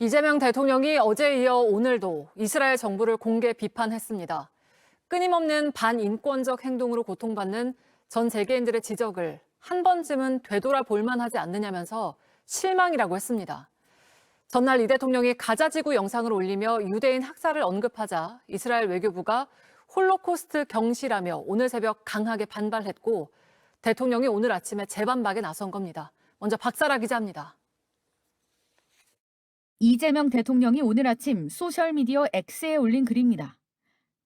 이재명 대통령이 어제에 이어 오늘도 이스라엘 정부를 공개 비판했습니다. 끊임없는 반인권적 행동으로 고통받는 전 세계인들의 지적을 한 번쯤은 되돌아볼 만하지 않느냐면서 실망이라고 했습니다. 전날 이 대통령이 가자지구 영상을 올리며 유대인 학살을 언급하자 이스라엘 외교부가 홀로코스트 경시라며 오늘 새벽 강하게 반발했고 대통령이 오늘 아침에 재반박에 나선 겁니다. 먼저 박사라 기자입니다. 이재명 대통령이 오늘 아침 소셜미디어 X에 올린 글입니다.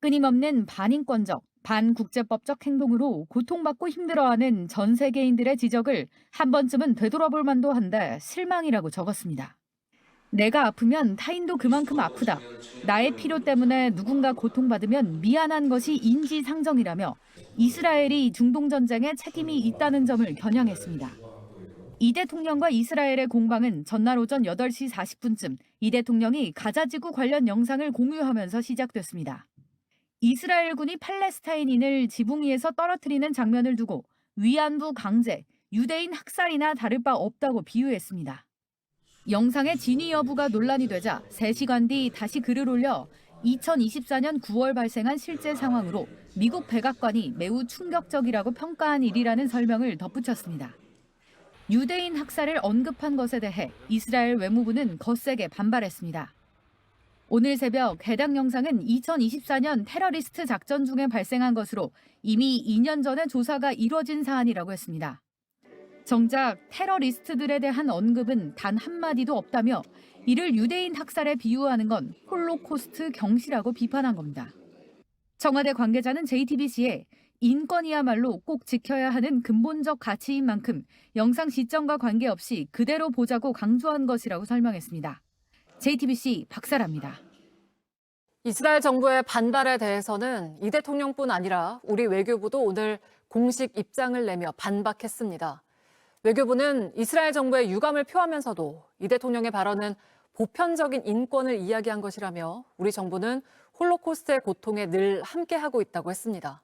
끊임없는 반인권적, 반국제법적 행동으로 고통받고 힘들어하는 전 세계인들의 지적을 한 번쯤은 되돌아볼 만도 한데 실망이라고 적었습니다. 내가 아프면 타인도 그만큼 아프다. 나의 필요 때문에 누군가 고통받으면 미안한 것이 인지상정이라며 이스라엘이 중동전쟁에 책임이 있다는 점을 겨냥했습니다. 이 대통령과 이스라엘의 공방은 전날 오전 8시 40분쯤 이 대통령이 가자지구 관련 영상을 공유하면서 시작됐습니다. 이스라엘군이 팔레스타인인을 지붕 위에서 떨어뜨리는 장면을 두고 위안부 강제, 유대인 학살이나 다를 바 없다고 비유했습니다. 영상의 진위 여부가 논란이 되자 3시간 뒤 다시 글을 올려 2024년 9월 발생한 실제 상황으로 미국 백악관이 매우 충격적이라고 평가한 일이라는 설명을 덧붙였습니다. 유대인 학살을 언급한 것에 대해 이스라엘 외무부는 거세게 반발했습니다. 오늘 새벽 해당 영상은 2024년 테러리스트 작전 중에 발생한 것으로 이미 2년 전에 조사가 이뤄진 사안이라고 했습니다. 정작 테러리스트들에 대한 언급은 단 한마디도 없다며 이를 유대인 학살에 비유하는 건 홀로코스트 경시라고 비판한 겁니다. 청와대 관계자는 JTBC에 인권이야말로 꼭 지켜야 하는 근본적 가치인 만큼 영상 시점과 관계없이 그대로 보자고 강조한 것이라고 설명했습니다. JTBC 박사라입니다. 이스라엘 정부의 반발에 대해서는 이 대통령뿐 아니라 우리 외교부도 오늘 공식 입장을 내며 반박했습니다. 외교부는 이스라엘 정부의 유감을 표하면서도 이 대통령의 발언은 보편적인 인권을 이야기한 것이라며 우리 정부는 홀로코스트의 고통에 늘 함께하고 있다고 했습니다.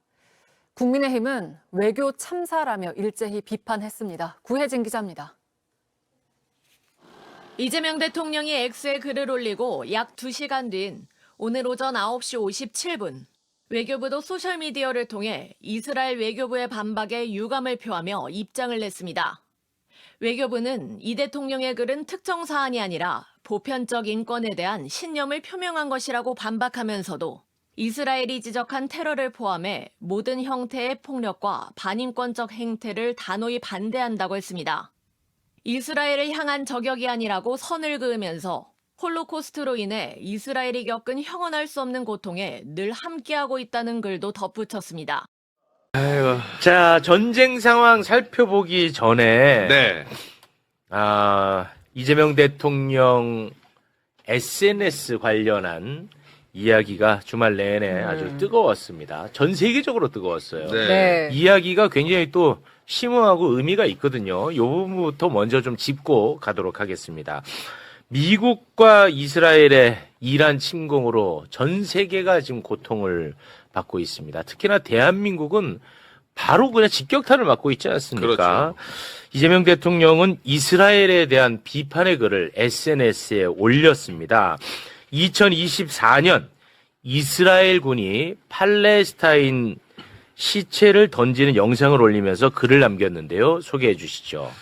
국민의힘은 외교 참사라며 일제히 비판했습니다. 구혜진 기자입니다. 이재명 대통령이 X에 글을 올리고 약 2시간 뒤인 오늘 오전 9시 57분, 외교부도 소셜미디어를 통해 이스라엘 외교부의 반박에 유감을 표하며 입장을 냈습니다. 외교부는 이 대통령의 글은 특정 사안이 아니라 보편적 인권에 대한 신념을 표명한 것이라고 반박하면서도 이스라엘이 지적한 테러를 포함해 모든 형태의 폭력과 반인권적 행태를 단호히 반대한다고 했습니다. 이스라엘을 향한 저격이 아니라고 선을 그으면서 홀로코스트로 인해 이스라엘이 겪은 형언할 수 없는 고통에 늘 함께하고 있다는 글도 덧붙였습니다. 아이고. 자, 전쟁 상황 살펴보기 전에 이재명 대통령 SNS 관련한 이야기가 주말 내내 아주 뜨거웠습니다. 전 세계적으로 뜨거웠어요. 네. 이야기가 굉장히 또 심오하고 의미가 있거든요. 이 부분부터 먼저 좀 짚고 가도록 하겠습니다. 미국과 이스라엘의 이란 침공으로 전 세계가 지금 고통을 받고 있습니다. 특히나 대한민국은 바로 그냥 직격탄을 맞고 있지 않습니까? 그렇죠. 이재명 대통령은 이스라엘에 대한 비판의 글을 SNS에 올렸습니다. 2024년 이스라엘군이 팔레스타인 시체를 던지는 영상을 올리면서 글을 남겼는데요. 소개해 주시죠.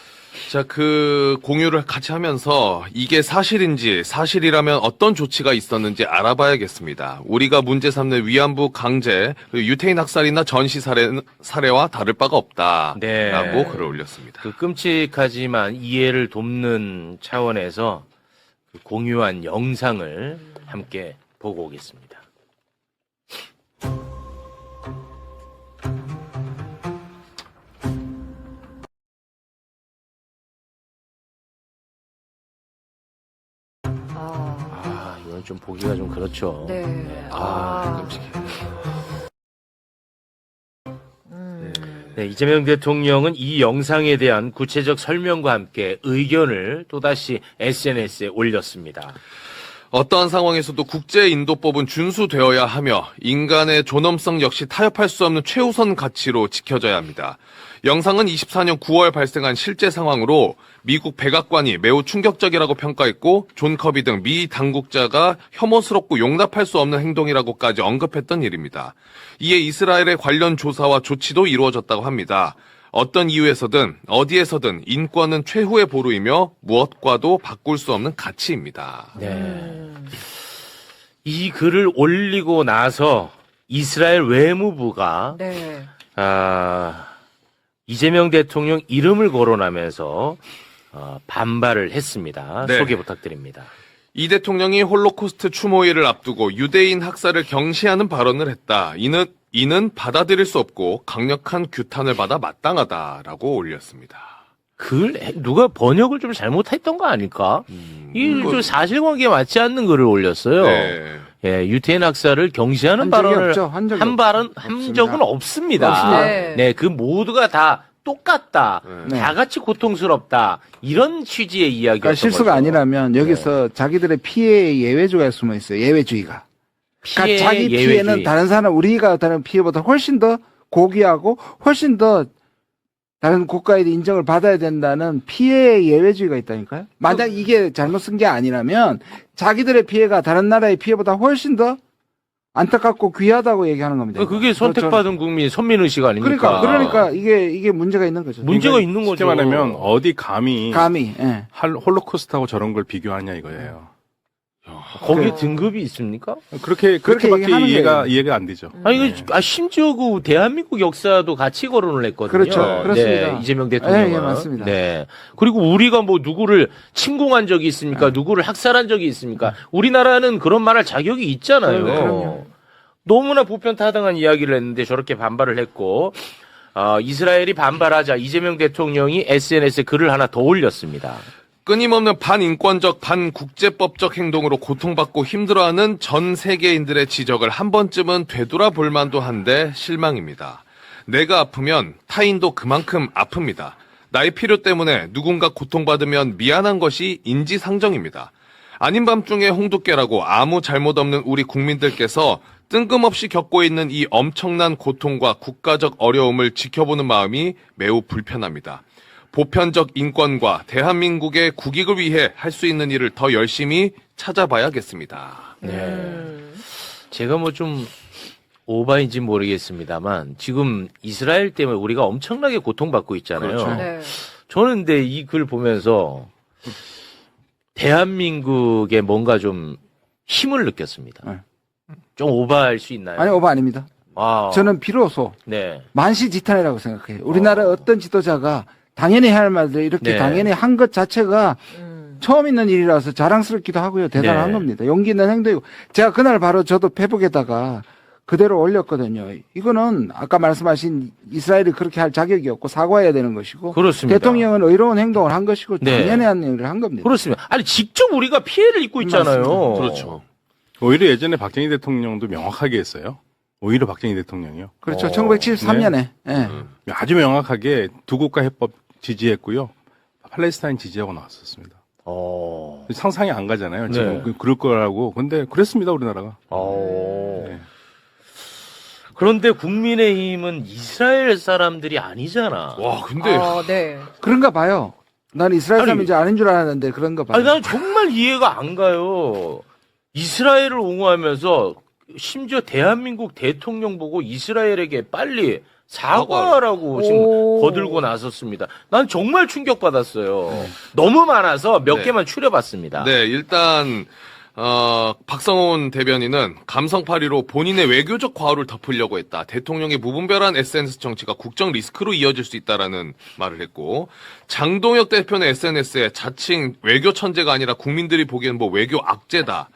자, 그 공유를 같이 하면서 이게 사실인지, 사실이라면 어떤 조치가 있었는지 알아봐야겠습니다. 우리가 문제 삼는 위안부 강제, 유태인 학살이나 전시 사례와 다를 바가 없다라고 네. 글을 올렸습니다. 그 끔찍하지만 이해를 돕는 차원에서 그 공유한 영상을 함께 보고 오겠습니다. 이건 좀 보기가 좀 그렇죠. 네. 끔찍해. 네, 이재명 대통령은 이 영상에 대한 구체적 설명과 함께 의견을 또다시 SNS에 올렸습니다. 어떠한 상황에서도 국제인도법은 준수되어야 하며 인간의 존엄성 역시 타협할 수 없는 최우선 가치로 지켜져야 합니다. 영상은 24년 9월 발생한 실제 상황으로 미국 백악관이 매우 충격적이라고 평가했고 존 커비 등 미 당국자가 혐오스럽고 용납할 수 없는 행동이라고까지 언급했던 일입니다. 이에 이스라엘의 관련 조사와 조치도 이루어졌다고 합니다. 어떤 이유에서든 어디에서든 인권은 최후의 보루이며 무엇과도 바꿀 수 없는 가치입니다. 네. 이 글을 올리고 나서 이스라엘 외무부가 네. 이재명 대통령 이름을 거론하면서 반발을 했습니다. 네. 소개 부탁드립니다. 이 대통령이 홀로코스트 추모일을 앞두고 유대인 학살을 경시하는 발언을 했다. 이는 받아들일 수 없고 강력한 규탄을 받아 마땅하다라고 올렸습니다. 누가 번역을 좀 잘못했던 거 아닐까? 좀 사실관계에 맞지 않는 글을 올렸어요. 네. 예, 유태인 학살을 경시하는 한 적이 발언을 없죠. 한 적이 한 없습니다. 적은 없습니다. 없습니다. 네. 네, 그 모두가 다 똑같다. 네. 다 같이 고통스럽다. 이런 취지의 이야기였던 그러니까 실수가 거죠. 아니라면 여기서 자기들의 피해의 예외주의가 숨어 있어요. 예외주의가. 그러니까 자기 피해는 예외주의. 다른 사람, 우리가 다른 피해보다 훨씬 더 고귀하고 훨씬 더 다른 국가에 인정을 받아야 된다는 피해의 예외주의가 있다니까요. 만약 이게 잘못 쓴 게 아니라면 자기들의 피해가 다른 나라의 피해보다 훨씬 더 안타깝고 귀하다고 얘기하는 겁니다. 그게 선택받은 국민 선민의식 아닙니까? 그러니까 이게 문제가 있는 거죠. 문제가 있는 거죠. 쉽게 말하면 어디 감히 예. 홀로코스트하고 저런 걸 비교하냐 이거예요. 거기에 등급이 있습니까? 그렇게 그렇게밖에 얘기하는 이해가 안 되죠. 아니, 심지어 그 대한민국 역사도 같이 거론을 했거든요. 그렇죠. 그렇습니다. 네, 이재명 대통령은. 예, 맞습니다. 네. 그리고 우리가 뭐 누구를 침공한 적이 있습니까? 누구를 학살한 적이 있습니까? 우리나라는 그런 말할 자격이 있잖아요. 그럼요. 너무나 보편타당한 이야기를 했는데 저렇게 반발을 했고, 이스라엘이 반발하자 이재명 대통령이 SNS에 글을 하나 더 올렸습니다. 끊임없는 반인권적, 반국제법적 행동으로 고통받고 힘들어하는 전 세계인들의 지적을 한 번쯤은 되돌아볼 만도 한데 실망입니다. 내가 아프면 타인도 그만큼 아픕니다. 나의 필요 때문에 누군가 고통받으면 미안한 것이 인지상정입니다. 아닌 밤중에 홍두깨라고 아무 잘못 없는 우리 국민들께서 뜬금없이 겪고 있는 이 엄청난 고통과 국가적 어려움을 지켜보는 마음이 매우 불편합니다. 보편적 인권과 대한민국의 국익을 위해 할 수 있는 일을 더 열심히 찾아봐야겠습니다. 네. 제가 뭐 좀 오바인지 모르겠습니다만 지금 이스라엘 때문에 우리가 엄청나게 고통받고 있잖아요. 그렇죠. 네. 저는 근데 이 글 보면서 대한민국에 뭔가 좀 힘을 느꼈습니다. 네. 좀 오바할 수 있나요? 아니, 오바 아닙니다. 아, 저는 비로소 네. 만시지탄이라고 생각해요. 우리나라 어떤 지도자가 당연히 해야 할 말들 이렇게 네. 당연히 한 것 자체가 처음 있는 일이라서 자랑스럽기도 하고요. 대단한 네. 겁니다. 용기 있는 행동이고. 제가 그날 바로 저도 페북에다가 그대로 올렸거든요. 이거는 아까 말씀하신 이스라엘이 그렇게 할 자격이 없고 사과해야 되는 것이고. 그렇습니다. 대통령은 의로운 행동을 한 것이고 네. 당연한 일을 한 겁니다. 그렇습니다. 아니 직접 우리가 피해를 입고 있잖아요. 맞습니다. 그렇죠. 오히려 예전에 박정희 대통령도 명확하게 했어요. 오히려 박정희 대통령이요. 그렇죠. 어, 1973년에. 예. 아주 명확하게 두 국가 해법 지지했고요. 팔레스타인 지지하고 나왔었습니다. 상상이 안 가잖아요. 지금 네. 그럴 거라고. 근데 그랬습니다, 우리나라가. 네. 그런데 국민의힘은 이스라엘 사람들이 아니잖아. 와, 근데 네. 그런가 봐요. 난 이스라엘 아니, 사람인지 아닌 줄 알았는데 그런가 봐요. 아니, 난 정말 이해가 안 가요. 이스라엘을 옹호하면서 심지어 대한민국 대통령 보고 이스라엘에게 빨리 사과하라고 지금 오. 거들고 나섰습니다. 난 정말 충격받았어요. 너무 많아서 몇 네. 개만 추려봤습니다. 네, 일단 박성훈 대변인은 감성파리로 본인의 외교적 과오를 덮으려고 했다. 대통령의 무분별한 SNS 정치가 국정 리스크로 이어질 수 있다라는 말을 했고, 장동혁 대표는 SNS에 자칭 외교 천재가 아니라 국민들이 보기엔 뭐 외교 악재다.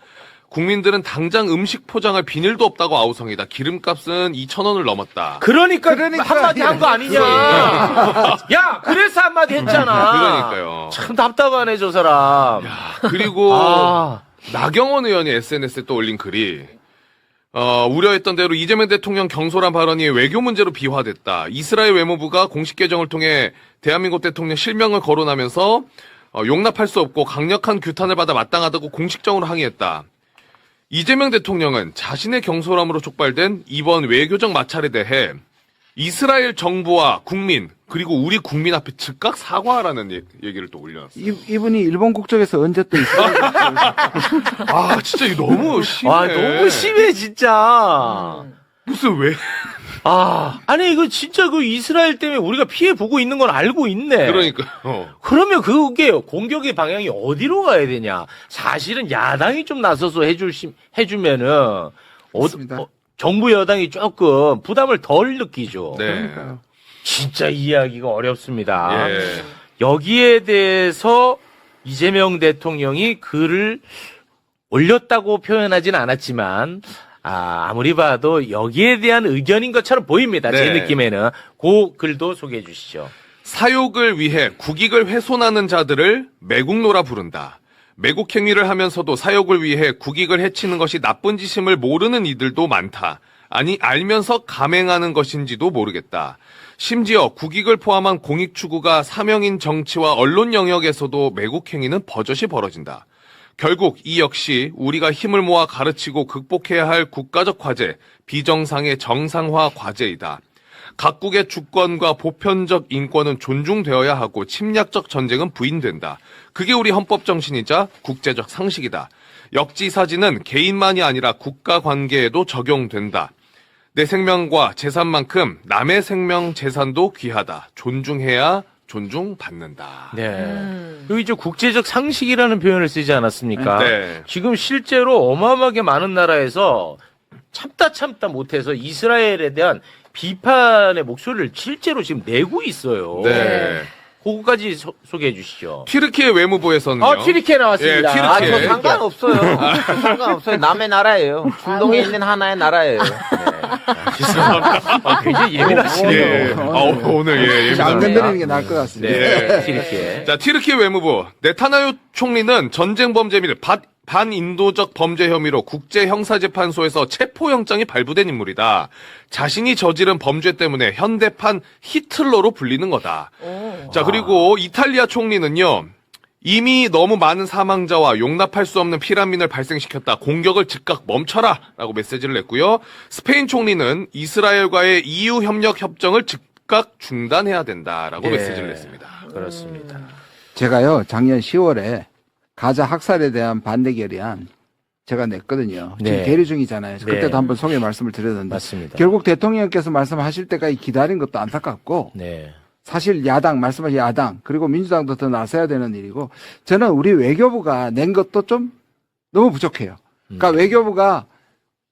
국민들은 당장 음식 포장할 비닐도 없다고 아우성이다. 기름값은 2,000원을 넘었다. 그러니까 한마디 한 거 아니냐. 야, 그래서 한마디 했잖아. 그러니까요. 참 답답하네, 저 사람. 그리고 아. 나경원 의원이 SNS에 또 올린 글이 우려했던 대로 이재명 대통령 경솔한 발언이 외교 문제로 비화됐다. 이스라엘 외무부가 공식 계정을 통해 대한민국 대통령 실명을 거론하면서 용납할 수 없고 강력한 규탄을 받아 마땅하다고 공식적으로 항의했다. 이재명 대통령은 자신의 경솔함으로 촉발된 이번 외교적 마찰에 대해 이스라엘 정부와 국민 그리고 우리 국민 앞에 즉각 사과하라는 얘기를 또 올려놨어요. 이분이 일본 국적에서 언제 또 이스라엘 아 진짜 이거 너무 심해. 와, 너무 심해, 진짜. 무슨 왜? 아니, 이거 진짜 그 이스라엘 때문에 우리가 피해 보고 있는 건 알고 있네. 그러니까. 그러면 그게 공격의 방향이 어디로 가야 되냐? 사실은 야당이 좀 나서서 해주면은, 맞습니다. 정부 여당이 조금 부담을 덜 느끼죠. 네. 그러니까요. 진짜 이해하기가 어렵습니다. 예. 여기에 대해서 이재명 대통령이 글을 올렸다고 표현하진 않았지만, 아무리 봐도 여기에 대한 의견인 것처럼 보입니다. 제 네. 느낌에는. 그 글도 소개해 주시죠. 사욕을 위해 국익을 훼손하는 자들을 매국노라 부른다. 매국 행위를 하면서도 사욕을 위해 국익을 해치는 것이 나쁜 짓임을 모르는 이들도 많다. 아니 알면서 감행하는 것인지도 모르겠다. 심지어 국익을 포함한 공익 추구가 사명인 정치와 언론 영역에서도 매국 행위는 버젓이 벌어진다. 결국 이 역시 우리가 힘을 모아 가르치고 극복해야 할 국가적 과제, 비정상의 정상화 과제이다. 각국의 주권과 보편적 인권은 존중되어야 하고 침략적 전쟁은 부인된다. 그게 우리 헌법 정신이자 국제적 상식이다. 역지사지는 개인만이 아니라 국가 관계에도 적용된다. 내 생명과 재산만큼 남의 생명, 재산도 귀하다. 존중해야 존중받는다. 네. 여기 이제 국제적 상식이라는 표현을 쓰지 않았습니까? 네. 지금 실제로 어마어마하게 많은 나라에서 참다 못해서 이스라엘에 대한 비판의 목소리를 실제로 지금 내고 있어요. 네. 그거까지 소개해 주시죠. 튀르키예 외무부에서는요. 튀르키예 나왔습니다. 예, 아, 튀르키예. 저 상관없어요. 상관없어요. 남의 나라예요. 중동에 있는 하나의 나라예요. 굉장히 예민하시네요. 예. 오늘 예, 안 예민합니다. 건드리는 게 나을 것 같습니다. 네. 튀르키예. 자, 튀르키예 외무부 네타냐후 총리는 전쟁 범죄 및 반인도적 범죄 혐의로 국제형사재판소에서 체포영장이 발부된 인물이다. 자신이 저지른 범죄 때문에 현대판 히틀러로 불리는 거다. 자, 그리고 이탈리아 총리는요. 이미 너무 많은 사망자와 용납할 수 없는 피난민을 발생시켰다. 공격을 즉각 멈춰라. 라고 메시지를 냈고요. 스페인 총리는 이스라엘과의 EU 협력 협정을 즉각 중단해야 된다라고 예. 메시지를 냈습니다. 그렇습니다. 제가요, 작년 10월에 가자 학살에 대한 반대 결의안 제가 냈거든요. 지금 네. 계류 중이잖아요. 네. 그때도 한번 소개 말씀을 드렸는데 맞습니다. 결국 대통령께서 말씀하실 때까지 기다린 것도 안타깝고 네. 사실 야당 말씀하신 야당 그리고 민주당도 더 나서야 되는 일이고 저는 우리 외교부가 낸 것도 좀 너무 부족해요. 그러니까 외교부가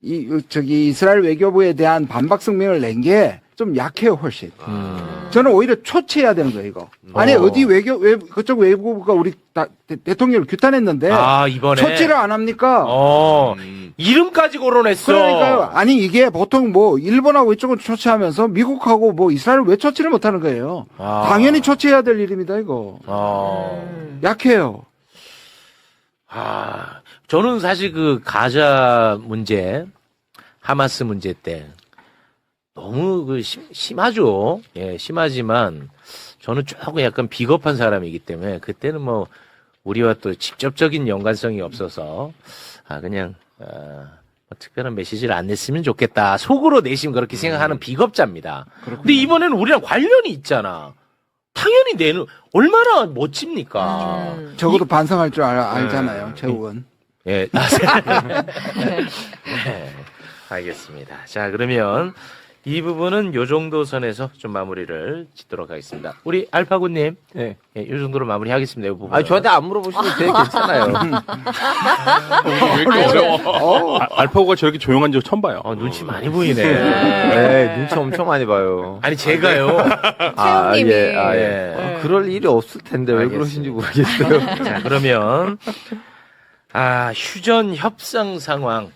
이스라엘 외교부에 대한 반박 성명을 낸 게 좀 약해요, 훨씬. 저는 오히려 초치해야 되는 거예요, 이거. 아니, 어디 그쪽 외교부가 우리 대통령을 규탄했는데. 이번에. 초치를 안 합니까? 이름까지 거론했어. 그러니까요. 아니, 이게 보통 뭐, 일본하고 이쪽은 초치하면서 미국하고 뭐, 이스라엘을 왜 초치를 못 하는 거예요? 당연히 초치해야 될 일입니다, 이거. 약해요. 저는 사실 그 가자 문제, 하마스 문제 때 너무 심하죠. 예, 심하지만 저는 조금 약간 비겁한 사람이기 때문에 그때는 뭐 우리와 또 직접적인 연관성이 없어서 그냥 특별한 메시지를 안 냈으면 좋겠다. 속으로 내심 그렇게 생각하는 비겁자입니다. 근데 이번에는 우리랑 관련이 있잖아. 당연히 얼마나 멋집니까? 적어도 반성할 줄 알잖아요, 최욱은. 예. 네. 알겠습니다. 자, 그러면 이 부분은 요 정도 선에서 좀 마무리를 짓도록 하겠습니다. 우리 알파고님, 네. 요 정도로 마무리하겠습니다. 이 부분. 아니, 저한테 안 물어보셔도 되게 괜찮아요. 왜 이렇게 어려워? 알파고가 저렇게 조용한 적 처음 봐요. 눈치 많이 보이네. 네, 눈치 엄청 많이 봐요. 아니, 제가요. 최욱님이. 예. 그럴 일이 없을 텐데 왜 그러신지 모르겠어요. 자, 그러면 휴전 협상 상황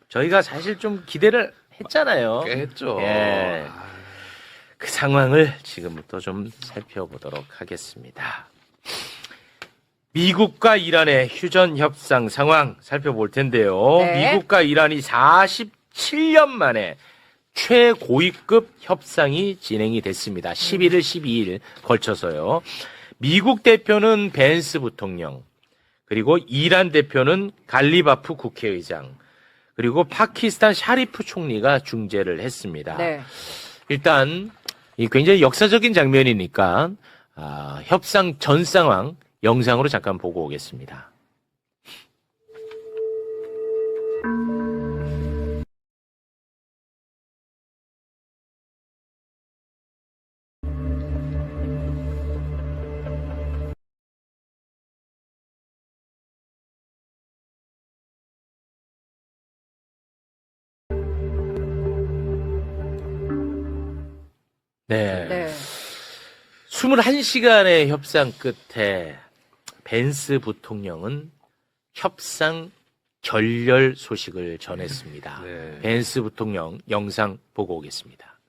저희가 사실 좀 기대를 했잖아요. 꽤 했죠. 예. 그 상황을 지금부터 좀 살펴보도록 하겠습니다. 미국과 이란의 휴전 협상 상황 살펴볼 텐데요. 네. 미국과 이란이 47년 만에 최고위급 협상이 진행이 됐습니다. 11일, 12일 걸쳐서요. 미국 대표는 벤스 부통령, 그리고 이란 대표는 갈리바프 국회의장, 그리고 파키스탄 샤리프 총리가 중재를 했습니다. 네. 일단 이 굉장히 역사적인 장면이니까 협상 전 상황 영상으로 잠깐 보고 오겠습니다. 네. 네. 21시간의 협상 끝에 벤스 부통령은 협상 결렬 소식을 전했습니다. 네. 벤스 부통령 영상 보고 오겠습니다.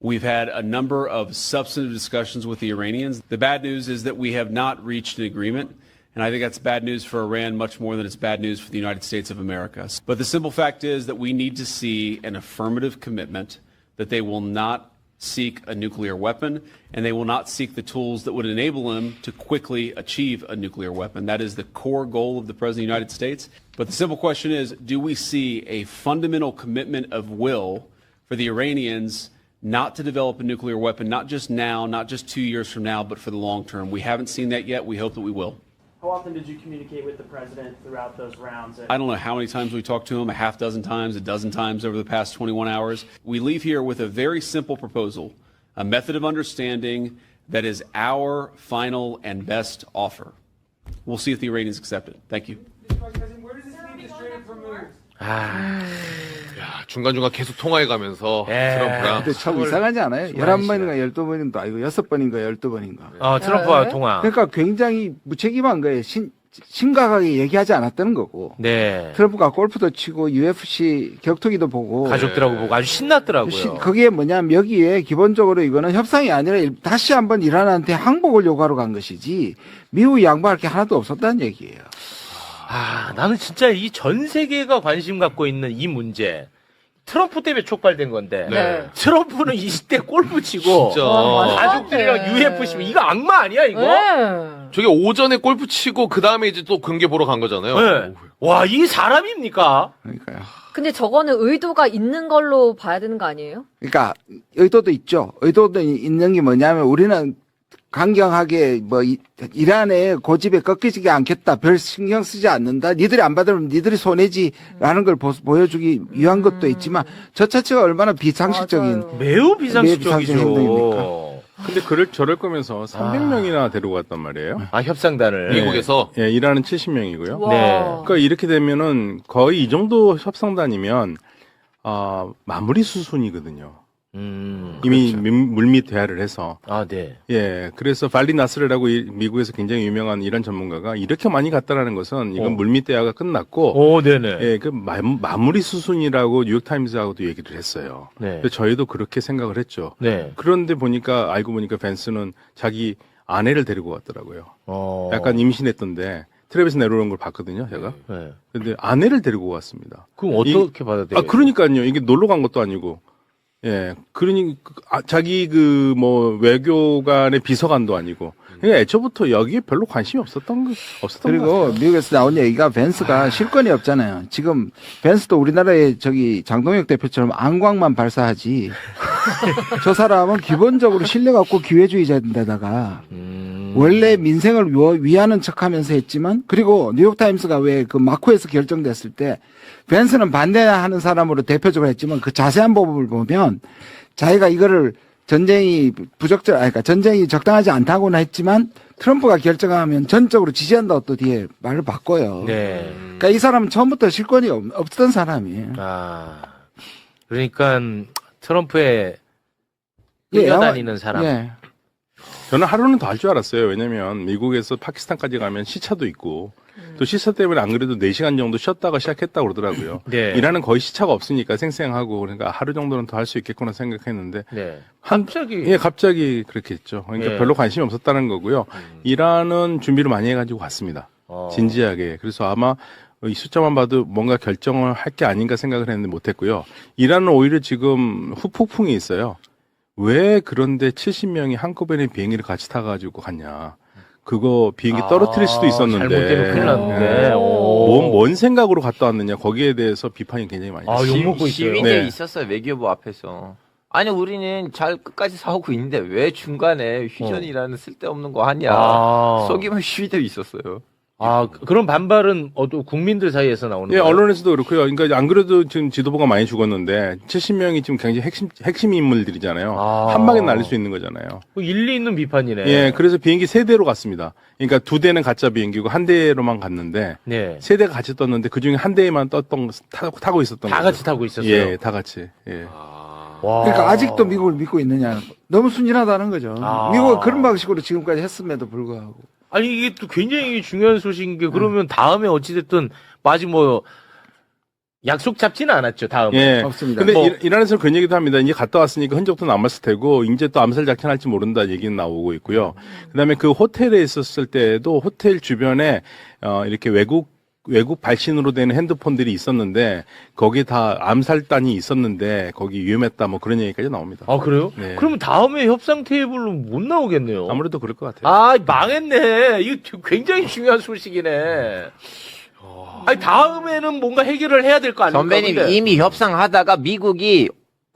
We've had a number of substantive discussions with the Iranians. The bad news is that we have not reached an agreement. And I think that's bad news for Iran much more than it's bad news for the United States of America. But the simple fact is that we need to see an affirmative commitment that they will not seek a nuclear weapon, and they will not seek the tools that would enable them to quickly achieve a nuclear weapon. That is the core goal of the President of the United States. But the simple question is, do we see a fundamental commitment of will for the Iranians not to develop a nuclear weapon, not just now, not just 2 years from now, but for the long term? We haven't seen that yet. We hope that we will. How often did you communicate with the president throughout those rounds? I don't know how many times we talked to him, a half dozen times, a dozen times over the past 21 hours. We leave here with a very simple proposal, a method of understanding that is our final and best offer. We'll see if the Iranians accept it. Thank you. 야, 중간중간 계속 통화해가면서 트럼프랑 근데 참 이상하지 않아요? 11번인가 12번인가 아니고 6번인가 12번인가. 트럼프와 통화. 그러니까 굉장히 무책임한 거예요. 심각하게 얘기하지 않았다는 거고. 네. 트럼프가 골프도 치고 UFC 격투기도 보고. 가족들하고 보고 아주 신났더라고요. 그게 뭐냐면 여기에 기본적으로 이거는 협상이 아니라 다시 한번 이란한테 항복을 요구하러 간 것이지 미국이 양보할 게 하나도 없었다는 얘기예요. 나는 진짜 이 전 세계가 관심 갖고 있는 이 문제. 트럼프 때문에 촉발된 건데. 네. 트럼프는 20대 골프 치고. 진짜. 가족들이랑 UFC. 이거 악마 아니야, 이거? 네. 저게 오전에 골프 치고 그 다음에 이제 또 경기 보러 간 거잖아요. 네. 와, 이게 사람입니까? 그러니까요. 근데 저거는 의도가 있는 걸로 봐야 되는 거 아니에요? 그러니까 의도도 있죠. 의도도 있는 게 뭐냐면 우리는 강경하게 이란의 고집에 꺾이지 않겠다. 별 신경 쓰지 않는다. 니들이 안 받으면 니들이 손해지라는 걸 보여주기 위한 것도 있지만 저 자체가 얼마나 비상식적인 맞아요. 매우 비상식적인 비상식적이죠. 행동입니까? 근데 저럴 거면서 300명이나 데리고 갔단 말이에요. 협상단을. 미국에서. 예, 이란은 70명이고요. 와. 네. 그러니까 이렇게 되면은 거의 이 정도 협상단이면 마무리 수순이거든요. 이미 그렇죠. 물밑 대화를 해서. 네. 예, 그래서 발리 나스르라고 미국에서 굉장히 유명한 이란 전문가가 이렇게 많이 갔다라는 것은 이건 물밑 대화가 끝났고. 네네. 예, 그 마무리 수순이라고 뉴욕타임즈하고도 얘기를 했어요. 네. 그래서 저희도 그렇게 생각을 했죠. 네. 그런데 알고 보니까 벤스는 자기 아내를 데리고 갔더라고요. 약간 임신했던데 텔레비전 내려오는 걸 봤거든요, 제가. 네. 근데 아내를 데리고 갔습니다. 그럼 어떻게 받아들여요? 그러니까요. 이게 놀러 간 것도 아니고. 예. 그러니 자기 외교관의 비서관도 아니고. 그러니까 애초부터 여기에 별로 관심이 없었던 것 그리고 같아요. 미국에서 나온 얘기가 벤스가 실권이 없잖아요. 지금 벤스도 우리나라의 장동혁 대표처럼 안광만 발사하지. 저 사람은 기본적으로 신뢰가 없고 기회주의자인데다가 원래 민생을 위하는 척하면서 했지만 그리고 뉴욕타임스가 왜 그 마쿠에서 결정됐을 때 벤스는 반대하는 사람으로 대표적으로 했지만 그 자세한 부분을 보면 자기가 이거를 전쟁이 적당하지 않다고는 했지만 트럼프가 결정하면 전적으로 지지한다고 또 뒤에 말을 바꿔요. 네. 그러니까 이 사람은 처음부터 실권이 없던 사람이에요. 그러니까 트럼프에 예, 끌려다니는 사람. 예. 저는 하루는 더 할 줄 알았어요. 왜냐면 미국에서 파키스탄까지 가면 시차도 있고 또 시차 때문에 안 그래도 4시간 정도 쉬었다가 시작했다고 그러더라고요. 네. 이란은 거의 시차가 없으니까 생생하고 그러니까 하루 정도는 더 할 수 있겠구나 생각했는데 네. 갑자기 그렇게 했죠. 그러니까 예. 별로 관심이 없었다는 거고요. 이란은 준비를 많이 해가지고 갔습니다. 진지하게. 그래서 아마 이 숫자만 봐도 뭔가 결정을 할 게 아닌가 생각을 했는데 못했고요. 이란은 오히려 지금 후폭풍이 있어요. 왜 그런데 70명이 한꺼번에 비행기를 같이 타가지고 갔냐. 그거 비행기 떨어뜨릴 수도 있었는데. 잘못되면 큰일 났는데. 뭔 생각으로 갔다 왔느냐. 거기에 대해서 비판이 굉장히 많이 있어요. 욕먹고 있어요. 시위대 네. 있었어요. 외교부 앞에서. 아니 우리는 잘 끝까지 싸우고 있는데 왜 중간에 휴전이라는 쓸데없는 거 하냐. 속이면 시위대 있었어요. 그런 반발은 국민들 사이에서 나오는 예, 거예요? 언론에서도 그렇고요. 그러니까 안 그래도 지금 지도부가 많이 죽었는데 70명이 지금 굉장히 핵심 인물들이잖아요. 한 방에 날릴 수 있는 거잖아요. 일리 있는 비판이네. 예, 그래서 비행기 3대로 갔습니다. 그러니까 2대는 가짜 비행기고 1대로만 갔는데 네. 3대가 같이 떴는데 그 중에 1대에만 타고 있었던 다 거죠. 같이 타고 있었어요. 예, 다 같이. 예. 와. 그러니까 아직도 미국을 믿고 있느냐. 너무 순진하다는 거죠. 미국은 그런 방식으로 지금까지 했음에도 불구하고. 아니 이게 또 굉장히 중요한 소식인 게 그러면 다음에 어찌됐든 아직 뭐 약속 잡지는 않았죠. 다음에. 예. 없습니다. 근데 이란에서 그런 얘기도 합니다. 이제 갔다 왔으니까 흔적도 남았을 테고 이제 또 암살 작전할지 모른다 얘기는 나오고 있고요. 그다음에 그 호텔에 있었을 때도 호텔 주변에 이렇게 외국 발신으로 되는 핸드폰들이 있었는데 거기 다 암살단이 있었는데 거기 위험했다 뭐 그런 얘기까지 나옵니다. 아 그래요? 네. 그러면 다음에 협상 테이블로 못 나오겠네요. 아무래도 그럴 것 같아요. 망했네. 이거 굉장히 중요한 소식이네. 아니 다음에는 뭔가 해결을 해야 될 거 아닙니까? 선배님 근데. 이미 협상하다가 미국이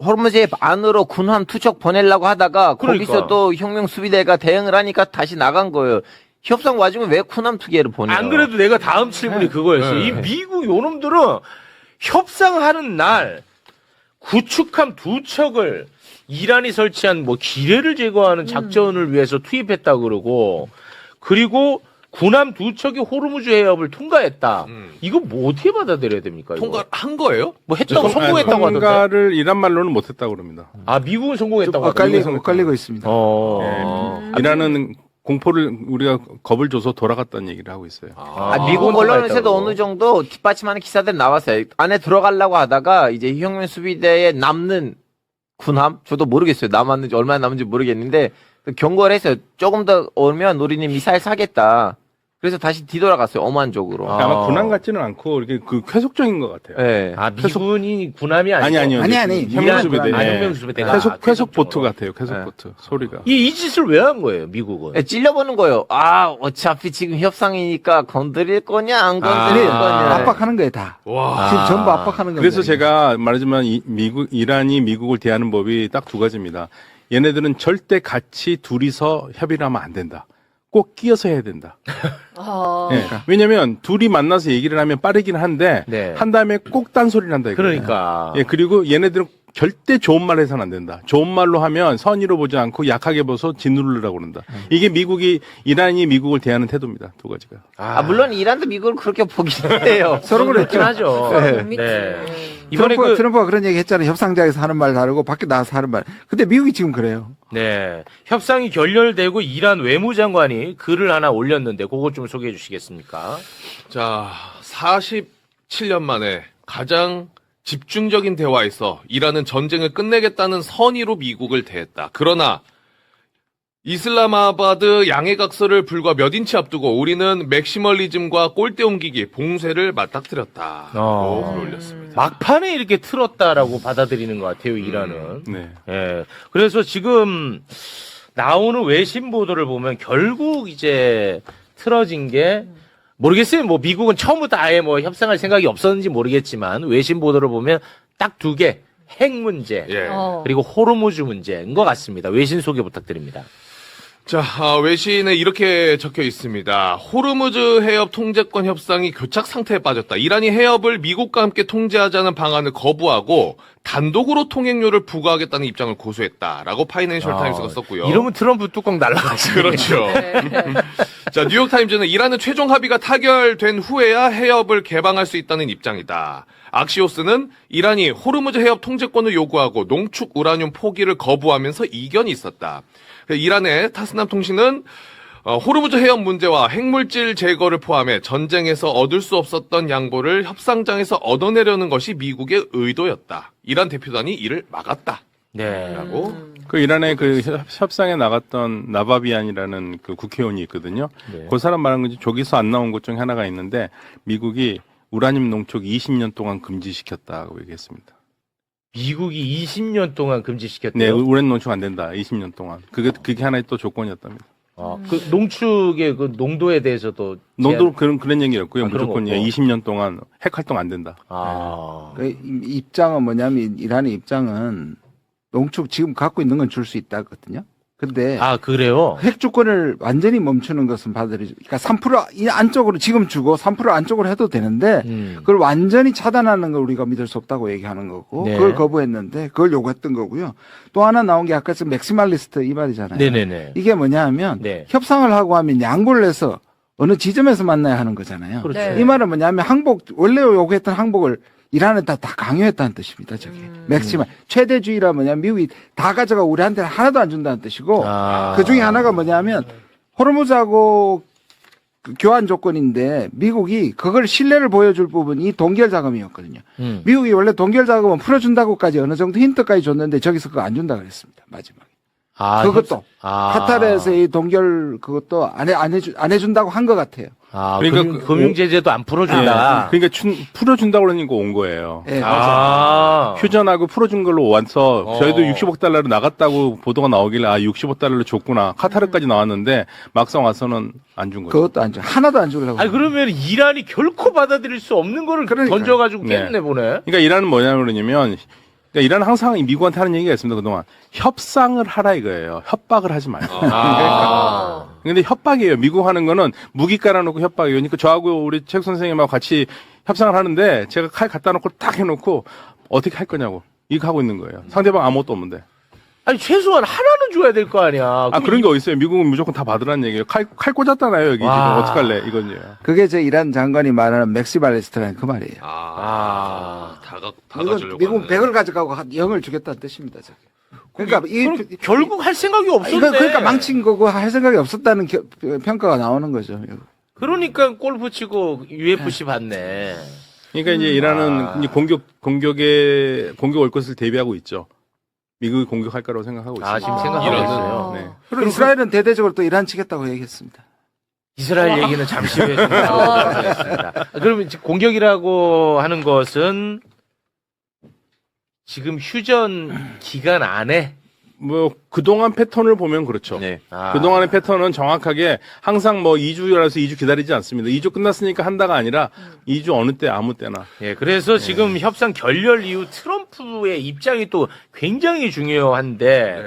호르무즈 안으로 군함 투척 보내려고 하다가 그러니까. 거기서 또 혁명 수비대가 대응을 하니까 다시 나간 거예요. 협상 와중에 왜 군함 투기를 보내요? 안 그래도 내가 다음 질문이 그거였어요. 이 미국 요놈들은 협상하는 날 구축함 2척을 이란이 설치한 뭐 기뢰를 제거하는 작전을 위해서 투입했다 그러고 그리고 군함 2척이 호르무즈 해협을 통과했다. 이거 뭐 어떻게 받아들여야 됩니까? 이거? 통과한 거예요? 뭐 했다고 성공했다고 하던데. 통과를 이란 말로는 못했다고 그럽니다. 미국은 성공했다고 하던데. 엇갈리고 있습니다. 이란은 공포를 우리가 겁을 줘서 돌아갔다는 얘기를 하고 있어요. 미국 언론에서도 있다고. 어느 정도 뒷받침하는 기사들 나왔어요. 안에 들어가려고 하다가 이제 혁명 수비대에 남는 군함 저도 모르겠어요. 남았는지 얼마나 남은지 모르겠는데 경고를 했어요. 조금 더 오면 우리는 미사일 사겠다. 그래서 다시 뒤돌아갔어요. 오만 쪽으로. 아마 군함 같지는 않고 이렇게 그 쾌속적인 것 같아요. 네. 미군이 군함이 아니고 아니요. 아니. 혁명수비대. 혁명수비대가. 쾌속 보트 같아요. 쾌속 보트 소리가. 이 짓을 왜 한 거예요, 미국은? 네, 찔려보는 거예요. 어차피 지금 협상이니까 건드릴 거냐 안 건드릴 거냐. 압박하는 거예요, 다. 지금 전부 압박하는 거예요. 그래서 제가 말하지만 이란이 미국을 대하는 법이 딱 2가지입니다. 얘네들은 절대 같이 둘이서 협의를 하면 안 된다. 꼭 끼어서 해야 된다. 예. 왜냐면 둘이 만나서 얘기를 하면 빠르긴 한데 네. 한 다음에 꼭 딴소리를 한다. 이거예요. 그러니까. 예, 그리고 얘네들은 절대 좋은 말 해서는 안 된다. 좋은 말로 하면 선의로 보지 않고 약하게 봐서 짓누르려고 그런다. 이게 이란이 미국을 대하는 태도입니다. 2가지가. 물론 이란도 미국을 그렇게 보긴 해요. 서로 그랬죠. 하죠. 네. 이번에 트럼프가 그런 얘기 했잖아요. 협상장에서 하는 말 다르고 밖에 나가서 하는 말. 근데 미국이 지금 그래요. 네. 협상이 결렬되고 이란 외무장관이 글을 하나 올렸는데 그거 좀 소개해 주시겠습니까? 자, 47년 만에 가장 집중적인 대화에서 이란은 전쟁을 끝내겠다는 선의로 미국을 대했다. 그러나 이슬라마바드 양해각서를 불과 몇 인치 앞두고 우리는 맥시멀리즘과 꼴대 옮기기, 봉쇄를 맞닥뜨렸다. 라고 글을 올렸습니다. 막판에 이렇게 틀었다라고 받아들이는 것 같아요, 이란은. 네. 예. 그래서 지금 나오는 외신 보도를 보면 결국 이제 틀어진 게 모르겠어요. 뭐 미국은 처음부터 아예 뭐 협상할 생각이 없었는지 모르겠지만 외신 보도를 보면 딱 2개. 핵 문제. 예. 그리고 호르무즈 문제인 것 같습니다. 외신 소개 부탁드립니다. 자, 외신에 이렇게 적혀 있습니다. 호르무즈 해협 통제권 협상이 교착 상태에 빠졌다. 이란이 해협을 미국과 함께 통제하자는 방안을 거부하고 단독으로 통행료를 부과하겠다는 입장을 고수했다라고 파이낸셜 타임스가 썼고요. 이러면 트럼프 뚜껑 날아가죠. 그렇죠. 자, 뉴욕타임즈는 이란은 최종 합의가 타결된 후에야 해협을 개방할 수 있다는 입장이다. 악시오스는 이란이 호르무즈 해협 통제권을 요구하고 농축 우라늄 포기를 거부하면서 이견이 있었다. 이란의 타스남 통신은 호르무즈 해협 문제와 핵물질 제거를 포함해 전쟁에서 얻을 수 없었던 양보를 협상장에서 얻어내려는 것이 미국의 의도였다. 이란 대표단이 이를 막았다. 네. 라고. 그 이란의 그 협상에 나갔던 나바비안이라는 그 국회의원이 있거든요. 네. 그 사람 말한 거지 저기서 안 나온 것 중에 하나가 있는데 미국이 우라늄 농축 20년 동안 금지시켰다고 얘기했습니다. 미국이 20년 동안 금지시켰대요. 네, 우레탄 농축 안 된다. 20년 동안. 그게 하나의 또 조건이었답니다. 그 농축의 그 농도에 대해서도 농도 그런 얘기였고요. 그런 무조건 거고. 20년 동안 핵 활동 안 된다. 그 입장은 뭐냐면 이란의 입장은 농축 지금 갖고 있는 건 줄 수 있다거든요. 근데 그래요? 핵 주권을 완전히 멈추는 것은 받아들이죠. 그러니까 3% 안쪽으로 지금 주고 3% 안쪽으로 해도 되는데 그걸 완전히 차단하는 걸 우리가 믿을 수 없다고 얘기하는 거고 네. 그걸 거부했는데 그걸 요구했던 거고요. 또 하나 나온 게 아까 맥시말리스트 이 말이잖아요. 네네네. 이게 뭐냐면 네. 협상을 하고 하면 양보를 해서 어느 지점에서 만나야 하는 거잖아요. 그렇죠. 네. 이 말은 뭐냐면 원래 요구했던 항복을 이란은 다 강요했다는 뜻입니다. 저게 맥시멀 최대주의라 뭐냐면 미국이 다 가져가 우리한테는 하나도 안 준다는 뜻이고 그 중에 하나가 뭐냐면 호르무즈하고 그 교환 조건인데 미국이 그걸 신뢰를 보여줄 부분이 동결 자금이었거든요. 미국이 원래 동결 자금은 풀어준다고까지 어느 정도 힌트까지 줬는데 저기서 그거 안 준다 그랬습니다. 마지막에. 그것도 카타르에서의 동결 그것도 안 해준다고 한 것 같아요. 그러니까 금융제재도 안 풀어준다. 그러니까 풀어준다고 그러니까 온 거예요. 네, 맞아요. 휴전하고 풀어준 걸로 와서 저희도 60억 달러로 나갔다고 보도가 나오길래 60억 달러를 줬구나. 카타르까지 나왔는데 막상 와서는 안 준 거죠. 그것도 안 줘. 하나도 안 주려고. 그러면 이란이 결코 받아들일 수 없는 거를 그러니까요. 던져가지고 네. 깼네 보네. 그러니까 이란은 뭐냐면 그러냐면 그러니까 이란은 항상 미국한테 하는 얘기가 있습니다. 그동안 협상을 하라 이거예요. 협박을 하지 말고. 근데 협박이에요. 미국 하는 거는 무기 깔아놓고 협박이에요. 그러니까 저하고 우리 책 선생님하고 같이 협상을 하는데 제가 칼 갖다 놓고 딱 해놓고 어떻게 할 거냐고 이거 하고 있는 거예요. 상대방 아무것도 없는데. 최소한 하나는 줘야 될 거 아니야. 그런 게 어딨어요. 미국은 무조건 다 받으라는 얘기예요. 칼 꽂았잖아요. 여기 지금 어떡할래 이건요. 그게 저 이란 장관이 말하는 맥시말리스트라는 그 말이에요. 다 가져려고. 미국은 100을 가져가고 0을 주겠다는 뜻입니다. 저게. 그러니까 결국 할 생각이 없었네. 그러니까 망친 거고 할 생각이 없었다는 평가가 나오는 거죠. 그러니까 골프 치고 UFC 받네. 그러니까 이제 이란은 이제 공격 올 것을 대비하고 있죠. 미국이 공격할 거라고 생각하고 있습니다. 지금 생각하고 있어요. 네. 그리고 이스라엘은 대대적으로 또 이란 치겠다고 얘기했습니다. 이스라엘 얘기는 잠시 후에 좀 하겠습니다. 그러면 공격이라고 하는 것은 지금 휴전 기간 안에 뭐 그동안 패턴을 보면 그렇죠. 네. 그동안의 패턴은 정확하게 항상 뭐 2주라서 2주 기다리지 않습니다. 2주 끝났으니까 한다가 아니라 2주 어느 때 아무 때나. 그래서 지금 협상 결렬 이후 트럼프의 입장이 또 굉장히 중요한데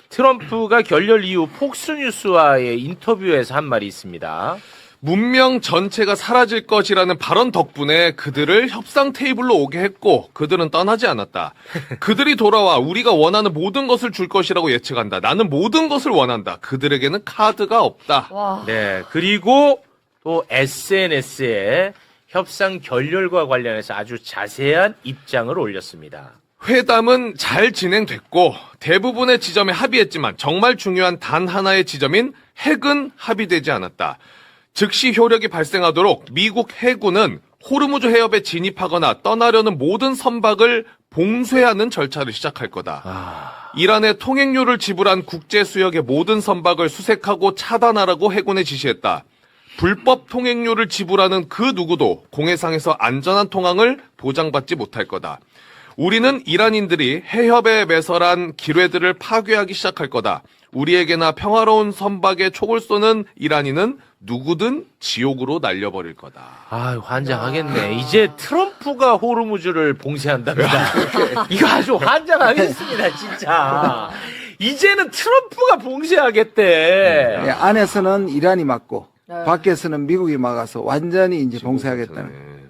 트럼프가 결렬 이후 폭스뉴스와의 인터뷰에서 한 말이 있습니다. 문명 전체가 사라질 것이라는 발언 덕분에 그들을 협상 테이블로 오게 했고 그들은 떠나지 않았다. 그들이 돌아와 우리가 원하는 모든 것을 줄 것이라고 예측한다. 나는 모든 것을 원한다. 그들에게는 카드가 없다. 와. 네. 그리고 또 SNS에 협상 결렬과 관련해서 아주 자세한 입장을 올렸습니다. 회담은 잘 진행됐고 대부분의 지점에 합의했지만 정말 중요한 단 하나의 지점인 핵은 합의되지 않았다. 즉시 효력이 발생하도록 미국 해군은 호르무즈 해협에 진입하거나 떠나려는 모든 선박을 봉쇄하는 절차를 시작할 거다. 이란에 통행료를 지불한 국제수역의 모든 선박을 수색하고 차단하라고 해군에 지시했다. 불법 통행료를 지불하는 그 누구도 공해상에서 안전한 통항을 보장받지 못할 거다. 우리는 이란인들이 해협에 매설한 기뢰들을 파괴하기 시작할 거다. 우리에게나 평화로운 선박에 촉을 쏘는 이란인은 누구든 지옥으로 날려버릴 거다. 환장하겠네. 이제 트럼프가 호르무즈를 봉쇄한답니다. 이거 아주 환장하겠습니다, 진짜. 이제는 트럼프가 봉쇄하겠대. 안에서는 이란이 막고 밖에서는 미국이 막아서 완전히 이제 봉쇄하겠다는.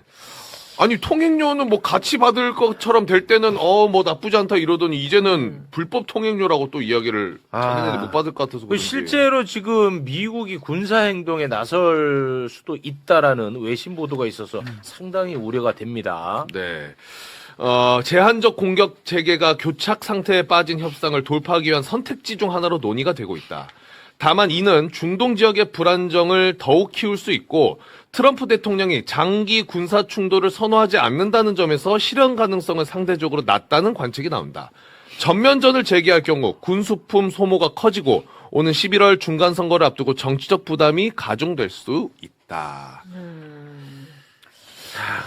아니 통행료는 뭐 같이 받을 것처럼 될 때는 뭐 나쁘지 않다 이러더니 이제는 불법 통행료라고 또 이야기를 자기네들이 못 받을 것 같아서 그런지. 실제로 지금 미국이 군사 행동에 나설 수도 있다라는 외신 보도가 있어서 상당히 우려가 됩니다. 네. 제한적 공격 체계가 교착 상태에 빠진 협상을 돌파하기 위한 선택지 중 하나로 논의가 되고 있다. 다만 이는 중동 지역의 불안정을 더욱 키울 수 있고 트럼프 대통령이 장기 군사 충돌을 선호하지 않는다는 점에서 실현 가능성은 상대적으로 낮다는 관측이 나온다. 전면전을 재개할 경우 군수품 소모가 커지고 오는 11월 중간 선거를 앞두고 정치적 부담이 가중될 수 있다.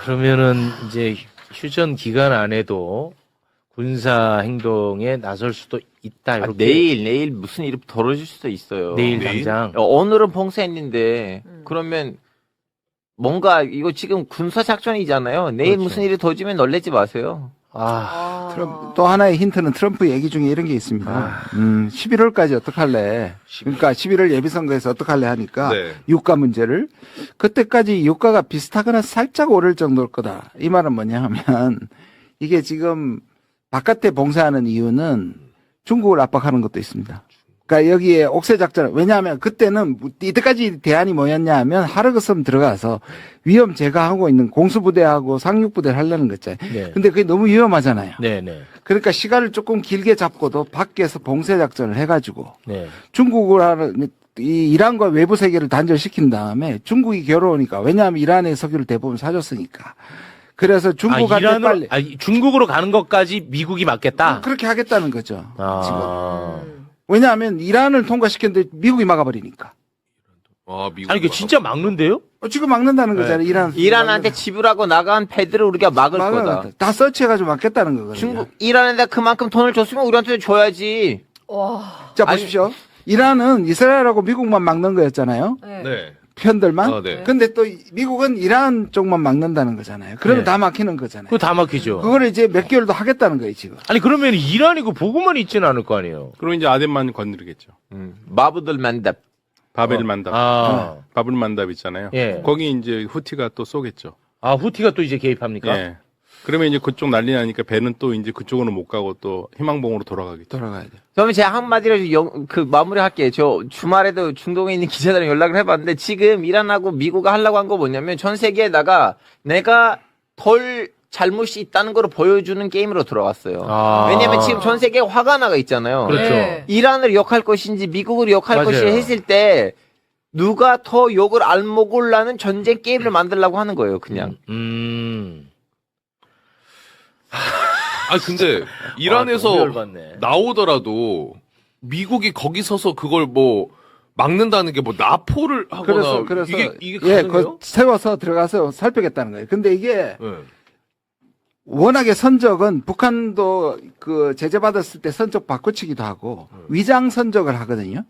그러면은 이제 휴전 기간 안에도 군사 행동에 나설 수도 있다. 아, 이렇게. 내일 무슨 일이 벌어질 수도 있어요. 내일 내일? 당장. 오늘은 봉쇄했는데 그러면 뭔가 이거 지금 군사 작전이잖아요. 내일 그렇죠. 무슨 일이 터지면 놀라지 마세요. 또 하나의 힌트는 트럼프 얘기 중에 이런 게 있습니다. 11월까지 어떡할래? 그러니까 11월 예비선거에서 어떡할래 하니까 네. 유가 문제를 그때까지 유가가 비슷하거나 살짝 오를 정도일 거다. 이 말은 뭐냐 하면 이게 지금 바깥에 봉쇄하는 이유는 중국을 압박하는 것도 있습니다. 그러니까 여기에 옥새 작전, 왜냐하면 그때는 이때까지 대안이 뭐였냐 하면 하르그섬 들어가서 위험 제거하고 있는 공수부대하고 상륙부대를 하려는 거잖아요. 네. 근데 그게 너무 위험하잖아요. 네네. 그러니까 시간을 조금 길게 잡고도 밖에서 봉쇄 작전을 해가지고 네. 중국을 하는 이 이란과 외부 세계를 단절시킨 다음에 중국이 괴로우니까 왜냐하면 이란의 석유를 대부분 사줬으니까 그래서 중국한테 빨리 중국으로 가는 것까지 미국이 막겠다. 그렇게 하겠다는 거죠. 아. 왜냐하면 이란을 통과시켰는데 미국이 막아버리니까. 미국. 아니, 이게 진짜 막는데요? 지금 막는다는 거잖아요. 이란한테 지불하고 나간 패드를 우리가 막을 거다. 다 서치해가지고 막겠다는 거거든요. 중국 이란에다 그만큼 돈을 줬으면 우리한테 줘야지. 자 보십시오. 이란은 이스라엘하고 미국만 막는 거였잖아요. 네. 편들만. 네. 근데 또 미국은 이란 쪽만 막는다는 거잖아요. 그러면 네. 다 막히는 거잖아요. 그거 다 막히죠. 그거를 이제 몇 개월 더 하겠다는 거예요, 지금. 아니, 그러면 이란이 그 보고만 있지는 않을 거 아니에요? 그럼 이제 아덴만 건드리겠죠. 마부들 만답. 바벨 만답. 아. 바벨 만답 있잖아요. 예. 거기 이제 후티가 또 쏘겠죠. 아, 후티가 또 이제 개입합니까? 예. 그러면 이제 그쪽 난리 나니까 배는 또 이제 그쪽으로 못 가고 또 희망봉으로 돌아가겠죠. 돌아가야 돼. 그러면 제가 한마디로 마무리할게요. 저 주말에도 중동에 있는 기자들이랑 연락을 해봤는데 지금 이란하고 미국이 하려고 한 거 뭐냐면 전 세계에다가 내가 덜 잘못이 있다는 걸 보여주는 게임으로 들어갔어요. 아. 왜냐면 지금 전 세계에 화가 나가 있잖아요. 그렇죠. 네. 이란을 욕할 것인지 미국을 욕할 맞아요. 것인지 했을 때 누가 더 욕을 알먹으려는 전쟁 게임을 만들려고 하는 거예요. 그냥. 근데 이란에서 너무 열받네. 나오더라도 미국이 거기 서서 그걸 뭐 막는다는 게 뭐 나포를 하거나 그래서 이게 예, 가능해요? 세워서 들어가서 살펴겠다는 거예요. 근데 이게 네. 워낙에 선적은 북한도 그 제재받았을 때 선적 바꿔치기도 하고 위장 선적을 하거든요.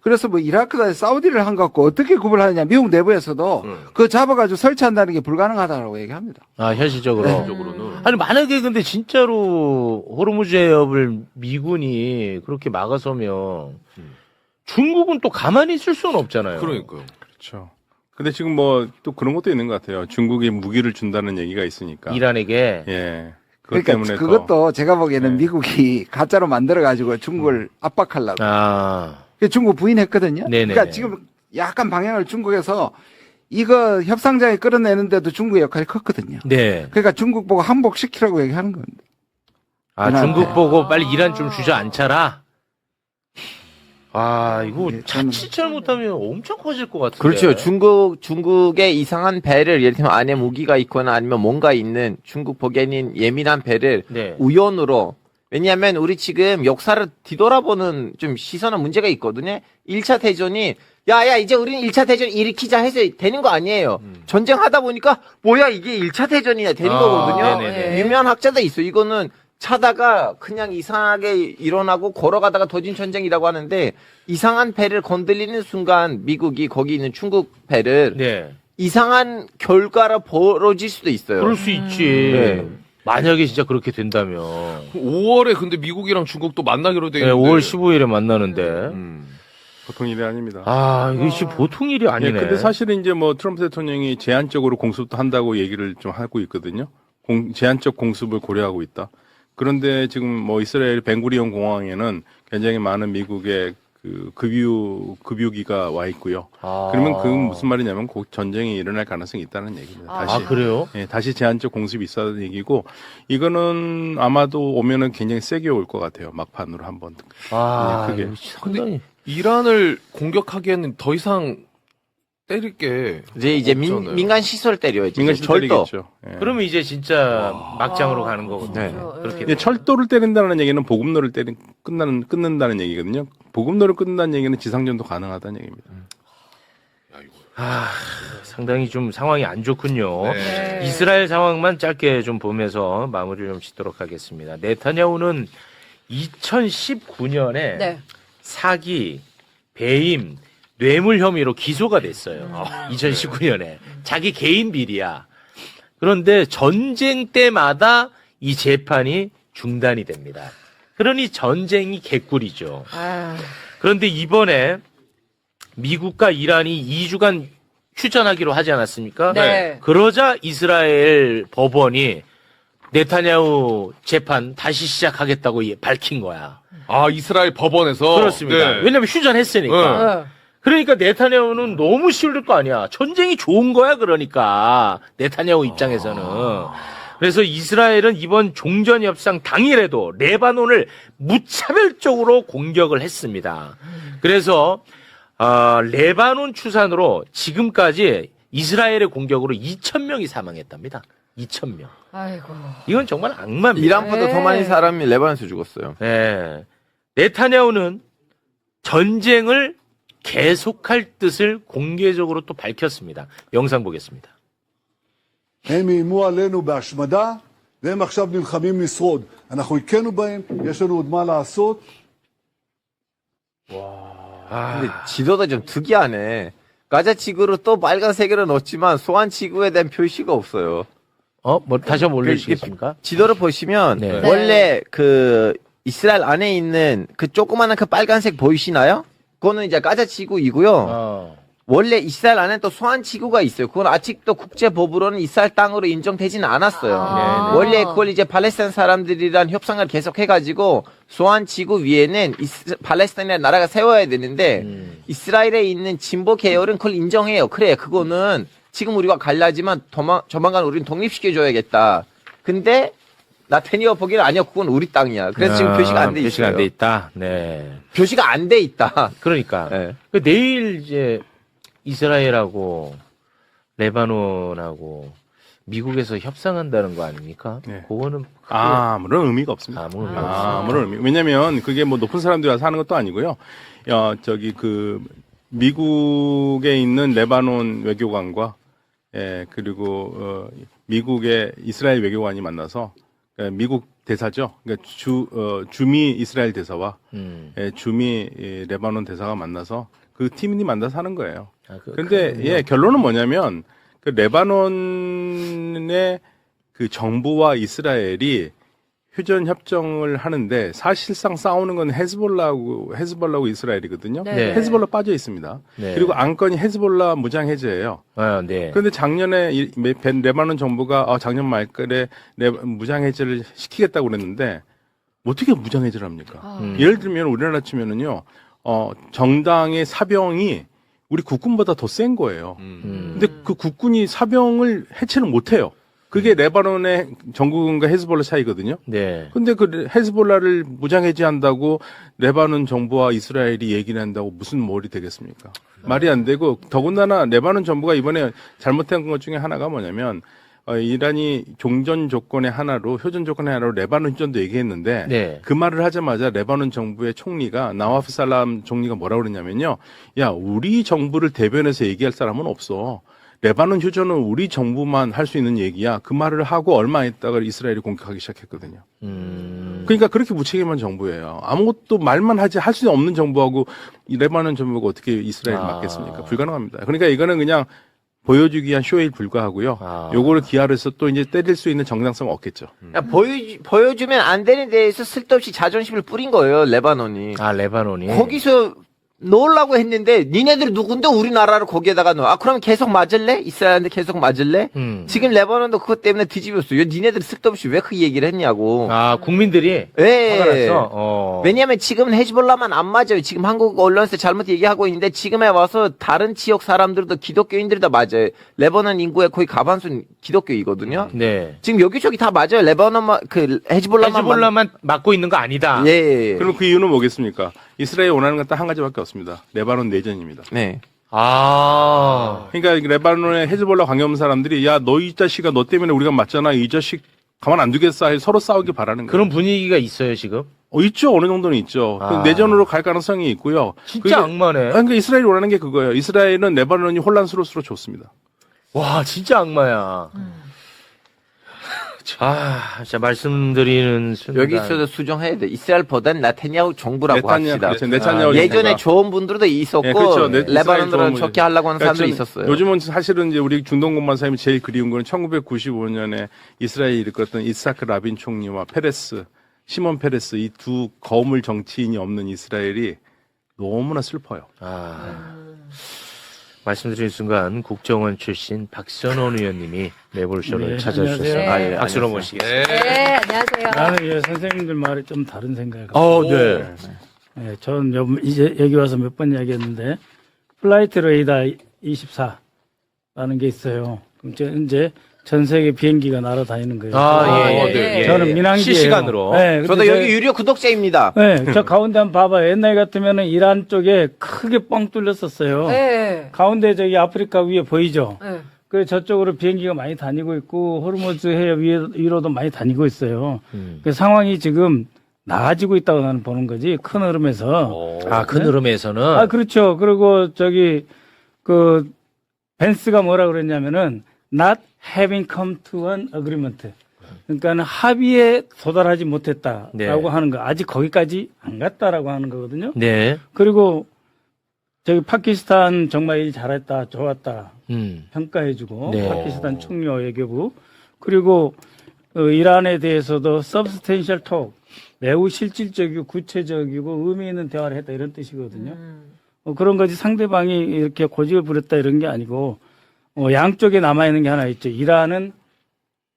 그래서 뭐 이라크나 사우디를 한 것 같고 어떻게 구분하느냐. 미국 내부에서도 그거 잡아가지고 설치한다는 게 불가능하다고 얘기합니다. 아, 현실적으로. 현실적으로는. 아니, 만약에 근데 진짜로 호르무즈 해협을 미군이 그렇게 막아서면 중국은 또 가만히 있을 수는 없잖아요. 그러니까요. 그렇죠. 근데 지금 뭐 또 그런 것도 있는 것 같아요. 중국이 무기를 준다는 얘기가 있으니까. 이란에게. 예. 그것 그러니까 때문에 그것도 제가 보기에는 네. 미국이 가짜로 만들어가지고 중국을 압박하려고. 아. 중국 부인했거든요. 네네네. 그러니까 지금 약간 방향을 중국에서 이거 협상장에 끌어내는데도 중국의 역할이 컸거든요. 네. 그러니까 중국 보고 항복시키라고 얘기하는 겁니다. 아, 이란한테. 중국 보고 빨리 이란 좀 주저앉혀라. 아, 이거 네, 자칫 잘못하면 엄청 커질 것 같은데. 그렇죠. 중국의 이상한 배를 예를 들면 안에 무기가 있거나 아니면 뭔가 있는 중국 보기에는 예민한 배를 네. 우연으로 왜냐하면 우리 지금 역사를 뒤돌아보는 좀 시선은 문제가 있거든요. 1차 대전이 야야 이제 우리는 1차 대전 일으키자 해서 되는 거 아니에요. 전쟁하다 보니까 뭐야 이게 1차 대전이냐 되는 거거든요. 네네네. 유명한 학자도 있어요. 이거는 차다가 그냥 이상하게 일어나고 걸어가다가 터진 전쟁이라고 하는데 이상한 배를 건드리는 순간 미국이 거기 있는 중국 배를 네. 이상한 결과로 벌어질 수도 있어요. 그럴 수 있지. 네. 만약에 진짜 그렇게 된다면. 5월에 근데 미국이랑 중국도 만나기로 돼 네, 있는데. 5월 15일에 만나는데. 보통 일이 아닙니다. 아, 이것이 보통 일이 아니네. 예, 근데 사실은 이제 뭐 트럼프 대통령이 제한적으로 공습도 한다고 얘기를 좀 하고 있거든요. 제한적 공습을 고려하고 있다. 그런데 지금 뭐 이스라엘 벤구리온 공항에는 굉장히 많은 미국의 그 급유기가 와 있고요. 그러면 그건 무슨 말이냐면 곧 전쟁이 일어날 가능성이 있다는 얘기입니다. 다시. 아, 그래요? 예, 다시 제한적 공습이 있다는 얘기고 이거는 아마도 오면은 굉장히 세게 올 것 같아요. 막판으로 한번. 아, 그게. 이거 상당히. 이란을 공격하기에는 더 이상 때릴 게 이제 없잖아요. 민간 시설 때려야지. 민간 절도. 시설이겠죠. 예. 그러면 이제 진짜 막장으로 가는 거거든요. 네. 그렇게 이제 철도를 때린다는 얘기는 보급로를 끊는다는 얘기거든요. 보급로를 끊는다는 얘기는 지상전도 가능하다는 얘기입니다. 야, 이거 상당히 좀 상황이 안 좋군요. 네. 이스라엘 상황만 짧게 좀 보면서 마무리를 좀 짓도록 하겠습니다. 네타냐후는 2019년에 네. 사기, 배임, 뇌물 혐의로 기소가 됐어요. 2019년에. 자기 개인 비리야. 그런데 전쟁 때마다 이 재판이 중단이 됩니다. 그러니 전쟁이 개꿀이죠. 아, 그런데 이번에 미국과 이란이 2주간 휴전하기로 하지 않았습니까? 네. 그러자 이스라엘 법원이 네타냐후 재판 다시 시작하겠다고 밝힌 거야. 아, 이스라엘 법원에서. 그렇습니다. 네. 왜냐면 휴전했으니까. 네. 그러니까 네타냐후는 너무 싫을 거 아니야. 전쟁이 좋은 거야, 그러니까. 네타냐후 입장에서는. 그래서 이스라엘은 이번 종전 협상 당일에도 레바논을 무차별적으로 공격을 했습니다. 그래서 레바논 추산으로 지금까지 이스라엘의 공격으로 2,000명이 사망했답니다. 2,000명. 아이고. 이건 정말 악마입니다. 이란보다 네. 더 많은 사람이 레바논에서 죽었어요. 네. 네타냐후는 전쟁을 계속할 뜻을 공개적으로 또 밝혔습니다. 영상 보겠습니다. הם איימו עלינו בהשמדה, והם עכשיו נלחמים לשרוד. אנחנו הכינו בהם, יש לנו עוד מה לעשות. 근데 지도도 좀 특이하네. 가자 지구로 또 빨간색으로 넣었지만 소환 지구에 대한 표시가 없어요. 다시 한번 올려주시겠습니까? 지도를 보시면 네. 원래 그 이스라엘 안에 있는 그 조그마한 그 빨간색 보이시나요? 그거는 이제 가자 지구이고요. 원래 이스라엘 안에 또 소환 지구가 있어요. 그건 아직도 국제법으로는 이스라엘 땅으로 인정되지는 않았어요. 아. 원래 그걸 이제 팔레스타인 사람들이랑 협상을 계속 해가지고 소환 지구 위에는 팔레스타인이라는 나라가 세워야 되는데 이스라엘에 있는 진보 계열은 그걸 인정해요. 그래, 그거는 지금 우리가 갈라지만 조만간 우리는 독립시켜줘야겠다. 근데 나타니어 보기에는 아니야, 그건 우리 땅이야. 그래서 지금 표시가 안 돼 있어요. 표시가 안 돼 있다. 네. 표시가 안 돼 있다. 그러니까. 네. 내일 이제 이스라엘하고 레바논하고 미국에서 협상한다는 거 아닙니까? 네. 그거는 아무런 의미가 없습니다. 아무런 의미가 없어요. 아무런 의미. 왜냐면 그게 뭐 높은 사람들이 와서 하는 것도 아니고요. 미국에 있는 레바논 외교관과 그리고 미국의 이스라엘 외교관이 만나서 미국 대사죠. 그러니까 주미 이스라엘 대사와 주미 레바논 대사가 만나서 그 팀이 만나서 하는 거예요. 그런데 결론은 뭐냐면 그 레바논의 그 정부와 이스라엘이 휴전 협정을 하는데 사실상 싸우는 건 헤즈볼라하고 이스라엘이거든요. 네. 헤즈볼라 빠져 있습니다. 네. 그리고 안건이 헤즈볼라 무장 해제예요. 네. 그런데 작년에 레바논 정부가 작년 말까지 무장 해제를 시키겠다고 그랬는데 어떻게 무장 해제를 합니까? 예를 들면 우리나라 치면은요. 정당의 사병이 우리 국군보다 더 센 거예요. 근데 그 국군이 사병을 해체를 못 해요. 그게 레바논의 정부군과 헤즈볼라 차이거든요. 네. 근데 그 헤즈볼라를 무장 해제한다고 레바논 정부와 이스라엘이 얘기를 한다고 무슨 머리 되겠습니까? 말이 안 되고 더군다나 레바논 정부가 이번에 잘못한 것 중에 하나가 뭐냐면 이란이 종전 조건의 하나로 휴전 조건의 하나로 레바논 휴전도 얘기했는데 네. 그 말을 하자마자 레바논 정부의 총리가 나와프 살람 총리가 뭐라고 그랬냐면요. 야, 우리 정부를 대변해서 얘기할 사람은 없어. 레바논 휴전은 우리 정부만 할 수 있는 얘기야. 그 말을 하고 얼마 있다가 이스라엘이 공격하기 시작했거든요. 그러니까 그렇게 무책임한 정부예요. 아무것도 말만 하지 할 수 없는 정부하고 이 레바논 정부가 어떻게 이스라엘을 막겠습니까? 불가능합니다. 그러니까 이거는 그냥 보여주기 위한 쇼에 불과하고요. 요거를 기하해서 또 이제 때릴 수 있는 정당성 없겠죠. 보여주면 안 되는 데에서 쓸데없이 자존심을 뿌린 거예요, 레바논이. 레바논이. 거기서 넣으려고 했는데 니네들이 누군데 우리나라를 거기에다가 넣어. 그러면 계속 맞을래? 이스라엘한테 계속 맞을래? 지금 레바논도 그것 때문에 뒤집었어요. 니네들이 쓸데없이 왜 그 얘기를 했냐고. 국민들이 예. 화가 났어? 왜냐하면 지금은 헤즈볼라만 안 맞아요. 지금 한국 언론에서 잘못 얘기하고 있는데 지금에 와서 다른 지역 사람들도 기독교인들도 맞아요. 레바논 인구의 거의 가반수는 기독교이거든요. 네. 지금 여기저기 다 맞아요. 레바논만 헤즈볼라만 막고 있는 거 아니다. 예. 그럼 그 이유는 뭐겠습니까? 이스라엘이 원하는 건 딱 한 가지밖에 없습니다. 레바논 내전입니다. 네. 그러니까 레바논의 헤즈볼라 관계 없는 사람들이 야, 너 이 자식아 너 때문에 우리가 맞잖아. 이 자식 가만 안 두겠어. 서로 싸우길 바라는 거예요. 그런 분위기가 있어요, 지금? 있죠. 어느 정도는 있죠. 아. 내전으로 갈 가능성이 있고요. 진짜 악마네. 그러니까 이스라엘이 원하는 게 그거예요. 이스라엘은 레바논이 혼란스러울수록 좋습니다. 와, 진짜 악마야. 진짜 말씀드리는 순간. 여기서도 수정해야 돼. 이스라엘보다는 네타냐후 정부라고 합시다. 그렇죠. 네타냐후 예전에 정부가. 좋은 분들도 있었고 네, 그렇죠. 레바논을 좋게 하려고 하는 그러니까 사람도 좀 있었어요. 요즘은 사실은 이제 우리 중동 공만사님이 제일 그리운 거는 1995년에 이스라엘이 일으켰던 이스하크 라빈 총리와 페레스, 시몬 페레스 이 두 거물 정치인이 없는 이스라엘이 너무나 슬퍼요. 말씀드린 순간 국정원 출신 박선원 의원님이 매불쇼를 네, 찾아주셨어요. 안녕하세요. 예, 박수로 모시겠습니다. 네, 안녕하세요. 나는 선생님들 말에 좀 다른 생각을 네. 네, 전 이제 여기 와서 몇 번 이야기했는데 플라이트 레이더 24라는 게 있어요. 그럼 이제 전 세계 비행기가 날아다니는 거예요. 예. 저는 민항기예요. 실시간으로. 네, 저도 여기 유료 구독자입니다. 네, 저 가운데 한번 봐봐요. 옛날 같으면은 이란 쪽에 크게 뻥 뚫렸었어요. 네. 가운데 저기 아프리카 위에 보이죠? 네. 그 저쪽으로 비행기가 많이 다니고 있고 호르무즈 해협 위로도 많이 다니고 있어요. 그 상황이 지금 나아지고 있다고 나는 보는 거지. 큰 흐름에서. 큰 흐름에서는. 아, 그렇죠. 그리고 저기 그 벤스가 뭐라 그랬냐면은 not having come to an agreement. 그러니까는 합의에 도달하지 못했다라고 네. 하는 거. 아직 거기까지 안 갔다라고 하는 거거든요. 네. 그리고 저기 파키스탄 정말 일 잘했다, 좋았다 평가해주고 네. 파키스탄 총리 외교부 그리고 이란에 대해서도 substantial talk 매우 실질적이고 구체적이고 의미 있는 대화를 했다 이런 뜻이거든요. 그런 거지 상대방이 이렇게 고집을 부렸다 이런 게 아니고 양쪽에 남아 있는 게 하나 있죠. 이란은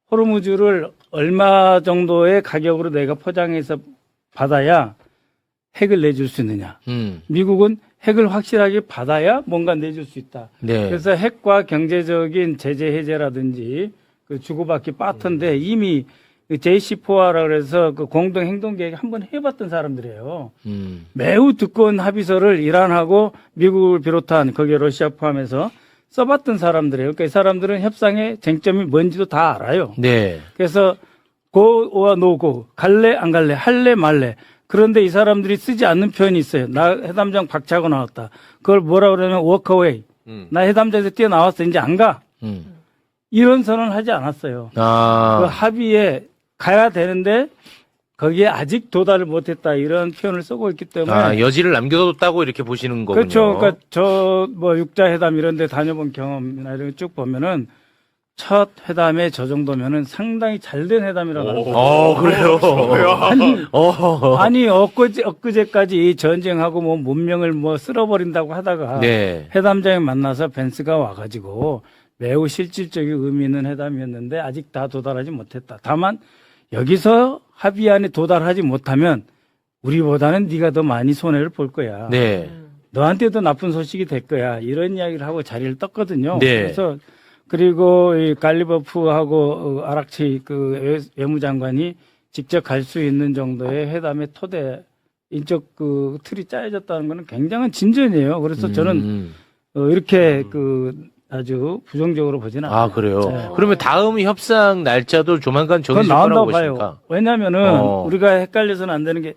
호르무즈를 얼마 정도의 가격으로 내가 포장해서 받아야 핵을 내줄 수 있느냐. 미국은 핵을 확실하게 받아야 뭔가 내줄 수 있다. 네. 그래서 핵과 경제적인 제재 해제라든지 그 주고받기 파트인데 이미 JCPOA라 그래서 그 공동 행동 계획 한번 해봤던 사람들이에요. 매우 두꺼운 합의서를 이란하고 미국을 비롯한 거기에 러시아 포함해서 써봤던 사람들이에요. 그러니까 이 사람들은 협상의 쟁점이 뭔지도 다 알아요. 네. 그래서 고와 노고, 갈래 안 갈래, 할래 말래. 그런데 이 사람들이 쓰지 않는 표현이 있어요. 나 회담장 박차고 나왔다. 그걸 뭐라 그러냐면 walk away. 나 회담장에서 뛰어나왔어. 이제 안 가. 이런 선언을 하지 않았어요. 그 합의에 가야 되는데 거기에 아직 도달을 못했다. 이런 표현을 쓰고 있기 때문에. 여지를 남겨뒀다고 이렇게 보시는 거군요. 그렇죠. 그러니까 저 뭐 육자회담 이런 데 다녀본 경험이나 이런 거 쭉 보면은 첫 회담에 저 정도면은 상당히 잘된 회담이라고 하는 그래요? 아니, 엊그제까지 전쟁하고 뭐 문명을 뭐 쓸어버린다고 하다가 네. 회담장에 만나서 벤스가 와가지고 매우 실질적인 의미 있는 회담이었는데 아직 다 도달하지 못했다. 다만 여기서 합의안에 도달하지 못하면 우리보다는 네가 더 많이 손해를 볼 거야. 네. 너한테도 나쁜 소식이 될 거야. 이런 이야기를 하고 자리를 떴거든요. 네. 그래서 그리고 이 갈리버프하고 아락치 그 외무장관이 직접 갈 수 있는 정도의 회담의 토대 인적 그 틀이 짜여졌다는 것은 굉장한 진전이에요. 그래서 저는 이렇게 그 아주 부정적으로 보지는 않아요. 그래요? 네. 그러면 다음 협상 날짜도 조만간 그건 정해질 거라고 나온다고 보십니까? 봐요. 왜냐면은 우리가 헷갈려서는 안 되는 게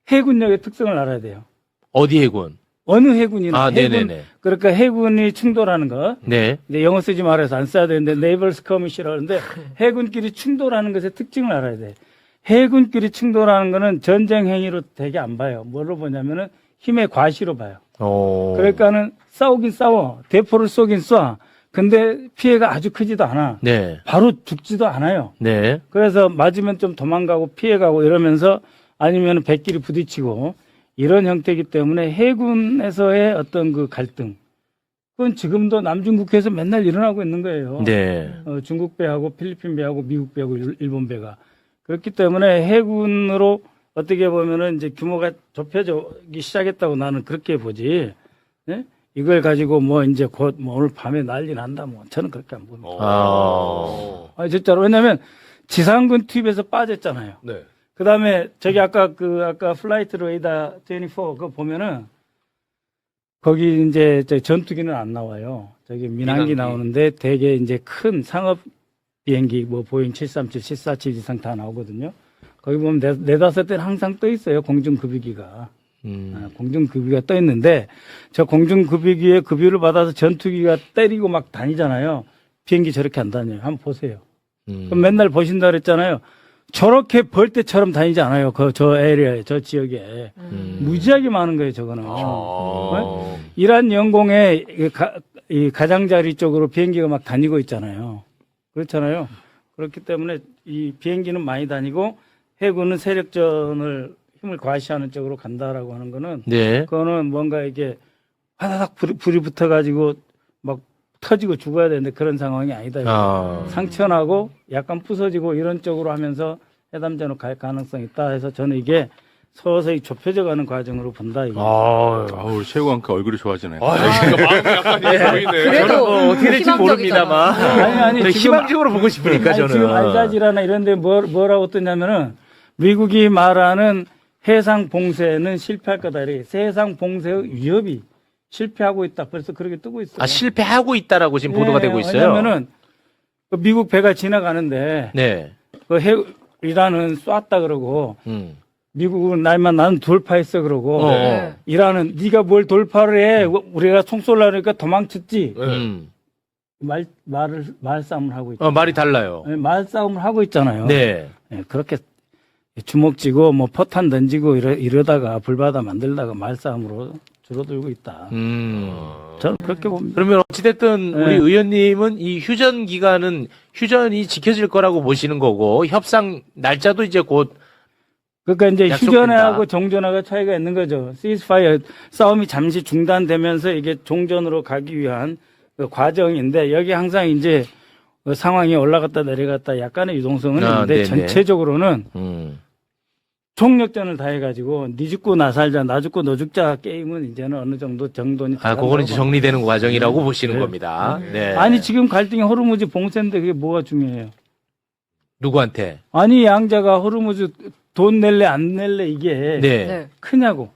해군력의 특성을 알아야 돼요. 어디 해군? 어느 해군이나 해군, 네네네. 그러니까 해군이 충돌하는 거. 네. 근데 영어 쓰지 말아서 안 써야 되는데 네이벌 스커미시라고 하는데 해군끼리 충돌하는 것의 특징을 알아야 돼. 해군끼리 충돌하는 거는 전쟁 행위로 되게 안 봐요. 뭘로 보냐면은 힘의 과시로 봐요. 그러니까는 싸우긴 싸워. 대포를 쏘긴 쏴. 근데 피해가 아주 크지도 않아. 네. 바로 죽지도 않아요. 네. 그래서 맞으면 좀 도망가고 피해가고 이러면서 아니면 백끼리 부딪히고 이런 형태이기 때문에 해군에서의 어떤 그 갈등. 그건 지금도 남중국해에서 맨날 일어나고 있는 거예요. 네. 중국 배하고 필리핀 배하고 미국 배하고 일본 배가. 그렇기 때문에 해군으로 어떻게 보면은 이제 규모가 좁혀지기 시작했다고 나는 그렇게 보지. 네? 이걸 가지고 뭐 이제 곧 뭐 오늘 밤에 난리 난다 뭐 저는 그렇게 안 봅니다. 진짜로. 왜냐면 지상군 투입에서 빠졌잖아요. 네. 그 다음에 저기 아까 플라이트 레이더 24 그거 보면은 거기 이제 전투기는 안 나와요. 저기 민항기 나오는데 되게 이제 큰 상업 비행기 뭐 보잉 737, 747 이상 다 나오거든요. 거기 보면 네다섯 대는 항상 떠 있어요. 공중급유기가. 공중급유기가 떠 있는데 저 공중급유기에 급유를 받아서 전투기가 때리고 막 다니잖아요. 비행기 저렇게 안 다녀요. 한번 보세요. 그럼 맨날 보신다 그랬잖아요. 저렇게 벌떼처럼 다니지 않아요. 저 에리어에, 저 지역에. 무지하게 많은 거예요, 저거는. 이란 영공의 이 가장자리 쪽으로 비행기가 막 다니고 있잖아요. 그렇잖아요. 그렇기 때문에 이 비행기는 많이 다니고 해군은 세력전을 힘을 과시하는 쪽으로 간다라고 하는 거는 네. 그거는 뭔가 이게 화다닥 불이 붙어가지고 막 터지고 죽어야 되는데 그런 상황이 아니다. 상처나고 약간 부서지고 이런 쪽으로 하면서 회담전으로 갈 가능성이 있다 해서 저는 이게 서서히 좁혀져 가는 과정으로 본다. 이거. 아우, 최고한테 얼굴이 좋아지네요. 마음이 약간 보이네. 그래도 어떻게 될지 모릅니다만. 아니, 지금 희망적으로 보고 싶으니까 저는. 지금 알자지라나 이런 데 뭐라고 뜨냐면은 미국이 말하는 해상 봉쇄는 실패할 거다. 이렇게 세상 봉쇄의 위협이 실패하고 있다. 그래서 그렇게 뜨고 있어요. 실패하고 있다라고 지금 보도가 되고 있어요. 왜냐면은 그 미국 배가 지나가는데 네. 그 이란은 쐈다 그러고 미국은 날만 나는 돌파했어 그러고 이란은 네가 뭘 돌파를 해? 우리가 총 쏠라니까 도망쳤지. 말싸움을 하고 있죠. 말이 달라요. 말싸움을 하고 있잖아요. 네. 네, 그렇게 주먹쥐고 뭐 포탄 던지고 이러다가 불바다 만들다가 말싸움으로 줄어들고 있다. 저는 그렇게 봅니다. 그러면 어찌됐든 우리 의원님은 이 휴전 기간은 휴전이 지켜질 거라고 보시는 거고 협상 날짜도 이제 곧 그러니까 이제 약속된다. 휴전하고 종전하고 차이가 있는 거죠. 시스파이어 싸움이 잠시 중단되면서 이게 종전으로 가기 위한 그 과정인데 여기 항상 이제 그 상황이 올라갔다 내려갔다 약간의 유동성은 있는데 네네. 전체적으로는 총력전을 다 해가지고 니 죽고 나 살자 나 죽고 너 죽자 게임은 이제는 어느 정도 정돈이 그거는 이제 정리되는 과정이라고 보시는 겁니다. 네. 아니 지금 갈등이 호르무즈 봉쇄인데 그게 뭐가 중요해요? 누구한테? 아니 양자가 호르무즈 돈 낼래 안 낼래 이게 네. 크냐고.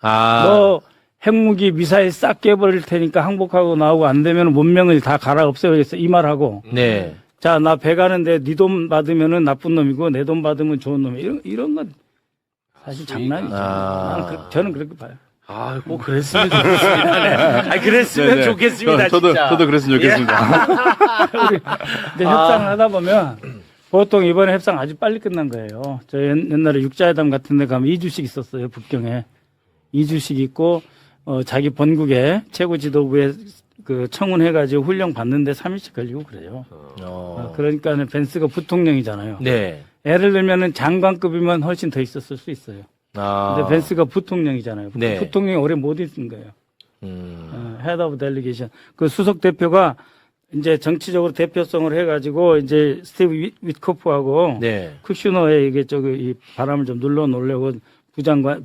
아. 너 핵무기 미사일 싹 깨버릴 테니까 항복하고 나오고 안 되면 문명을 다 갈아 없애야겠어 이 말하고. 네. 자 나 배 가는데 네 돈 받으면은 나쁜 놈이고 내 돈 받으면 좋은 놈이 이런 건 사실 장난이죠. 저는 그렇게 봐요. 꼭 그랬으면 좋겠습니다. 그랬으면 네네. 좋겠습니다. 진짜. 저도 그랬으면 좋겠습니다. 근데 협상을 하다 보면 보통 이번에 협상 아주 빨리 끝난 거예요. 저 옛날에 육자회담 같은 데 가면 2주씩 있었어요. 북경에. 2주씩 있고 자기 본국에 최고 지도부에 그 청문해가지고 훈령 받는데 3일씩 걸리고 그래요. 그러니까 벤스가 부통령이잖아요. 네. 예를 들면은 장관급이면 훨씬 더 있었을 수 있어요. 근데 벤스가 부통령이잖아요. 네. 부통령이 오래 못 있는 거예요. Head of Delegation. 그 수석 대표가 이제 정치적으로 대표성을 해가지고 이제 스티브 위트코프하고 네. 쿠슈너의 이게 이 바람을 좀 눌러 놓으려고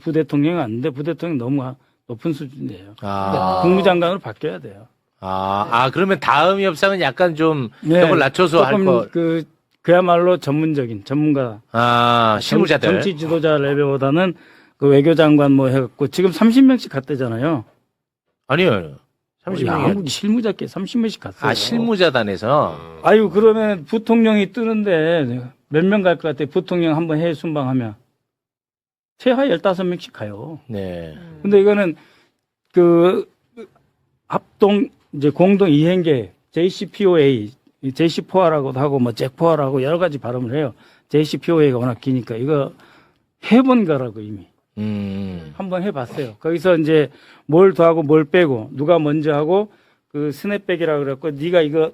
부대통령이 왔는데 부대통령이 너무 높은 수준이에요. 그러니까 국무장관으로 바뀌어야 돼요. 그러면 다음 협상은 약간 좀 네, 벽을 낮춰서 할 조금 거. 그야말로 전문가. 실무자들. 정치 지도자 레벨보다는 그 외교장관 뭐 해갖고 지금 30명씩 갔대잖아요. 아니요. 30명. 한국 실무자께 30명씩 갔어요. 실무자단에서. 아유, 그러면 부통령이 뜨는데 몇 명 갈 것 같아요? 부통령 한번 해외 순방하면. 최하 15명씩 가요. 네. 근데 이거는 이제 공동 이행계 JCPOA, JCPOA라고도 하고 뭐 잭포아라고 여러 가지 발음을 해요. JCPOA가 워낙 기니까 이거 해본 거라고 이미. 한번 해봤어요. 거기서 이제 뭘 더하고 뭘 빼고 누가 먼저 하고 그 스냅백이라고 그랬고 네가 이거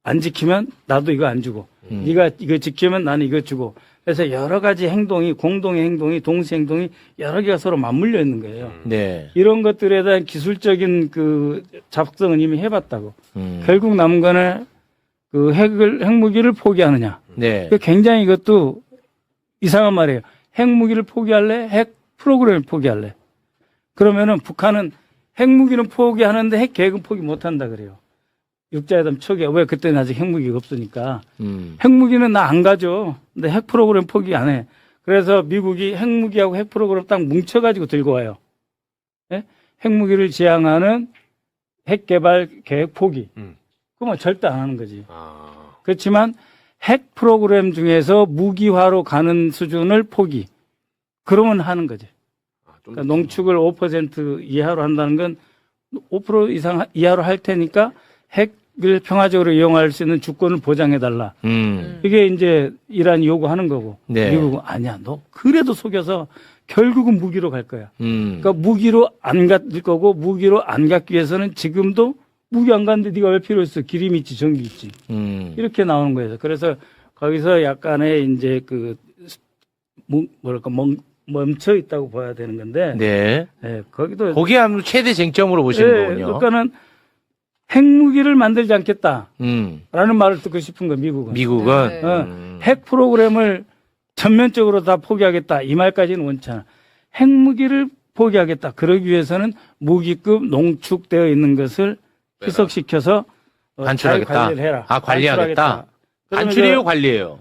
안 지키면 나도 이거 안 주고 네가 이거 지키면 나는 이거 주고 그래서 여러 가지 행동이 공동의 행동이 동시 행동이 여러 개가 서로 맞물려 있는 거예요. 네. 이런 것들에 대한 기술적인 그 작성은 이미 해봤다고. 결국 남은 거는 그 핵무기를 포기하느냐. 네. 굉장히 이것도 이상한 말이에요. 핵무기를 포기할래? 핵 프로그램을 포기할래? 그러면은 북한은 핵무기는 포기하는데 핵 계획은 포기 못한다 그래요. 육자회담 초기에. 왜? 그때는 아직 핵무기가 없으니까. 핵무기는 나 안 가져. 근데 핵 프로그램 포기 안 해. 그래서 미국이 핵무기하고 핵 프로그램 딱 뭉쳐가지고 들고 와요. 예? 핵무기를 지향하는 핵 개발 계획 포기. 그러면 절대 안 하는 거지. 그렇지만 핵 프로그램 중에서 무기화로 가는 수준을 포기. 그러면 하는 거죠. 그러니까 농축을 5% 이하로 한다는 건 5% 이상 이하로 할 테니까 핵을 평화적으로 이용할 수 있는 주권을 보장해달라. 이게 이제 이란이 요구하는 거고. 네. 미국은 아니야. 너 그래도 속여서 결국은 무기로 갈 거야. 그러니까 무기로 안 갈 거고 무기로 안 갖기 위해서는 지금도 무기 안 갔는데 네가 왜 필요했어? 기름 있지, 전기 있지. 이렇게 나오는 거예요. 그래서 거기서 약간의 이제 멈춰 있다고 봐야 되는 건데. 네. 네, 거기도. 거기에 아무래도 최대 쟁점으로 보시는 네, 거군요. 그러니까는 핵무기를 만들지 않겠다. 라는 말을 듣고 싶은 거, 미국은. 미국은. 핵 프로그램을 전면적으로 다 포기하겠다. 이 말까지는 원치 않아. 핵무기를 포기하겠다. 그러기 위해서는 무기급 농축되어 있는 것을 희석시켜서 관출하겠다. 잘 관리를 해라. 아, 관리하겠다. 그러면 관출이에요, 관리예요?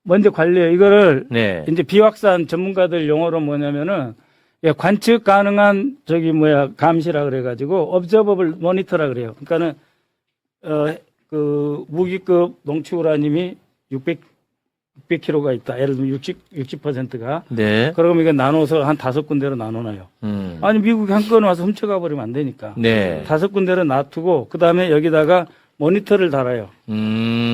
먼저 관리해요. 이거를 네. 이제 비확산 전문가들 용어로 뭐냐면은 관측 가능한 감시라 그래가지고 observable monitor라 그래요. 그러니까는 그 무기급 농축 우라늄이 600kg가 있다. 예를 들면 60%가. 네. 그러면 이거 나눠서 한 5군데로 나눠놔요. 아니 미국이 한꺼번에 와서 훔쳐가 버리면 안 되니까. 네. 5군데로 놔두고 그 다음에 여기다가 모니터를 달아요.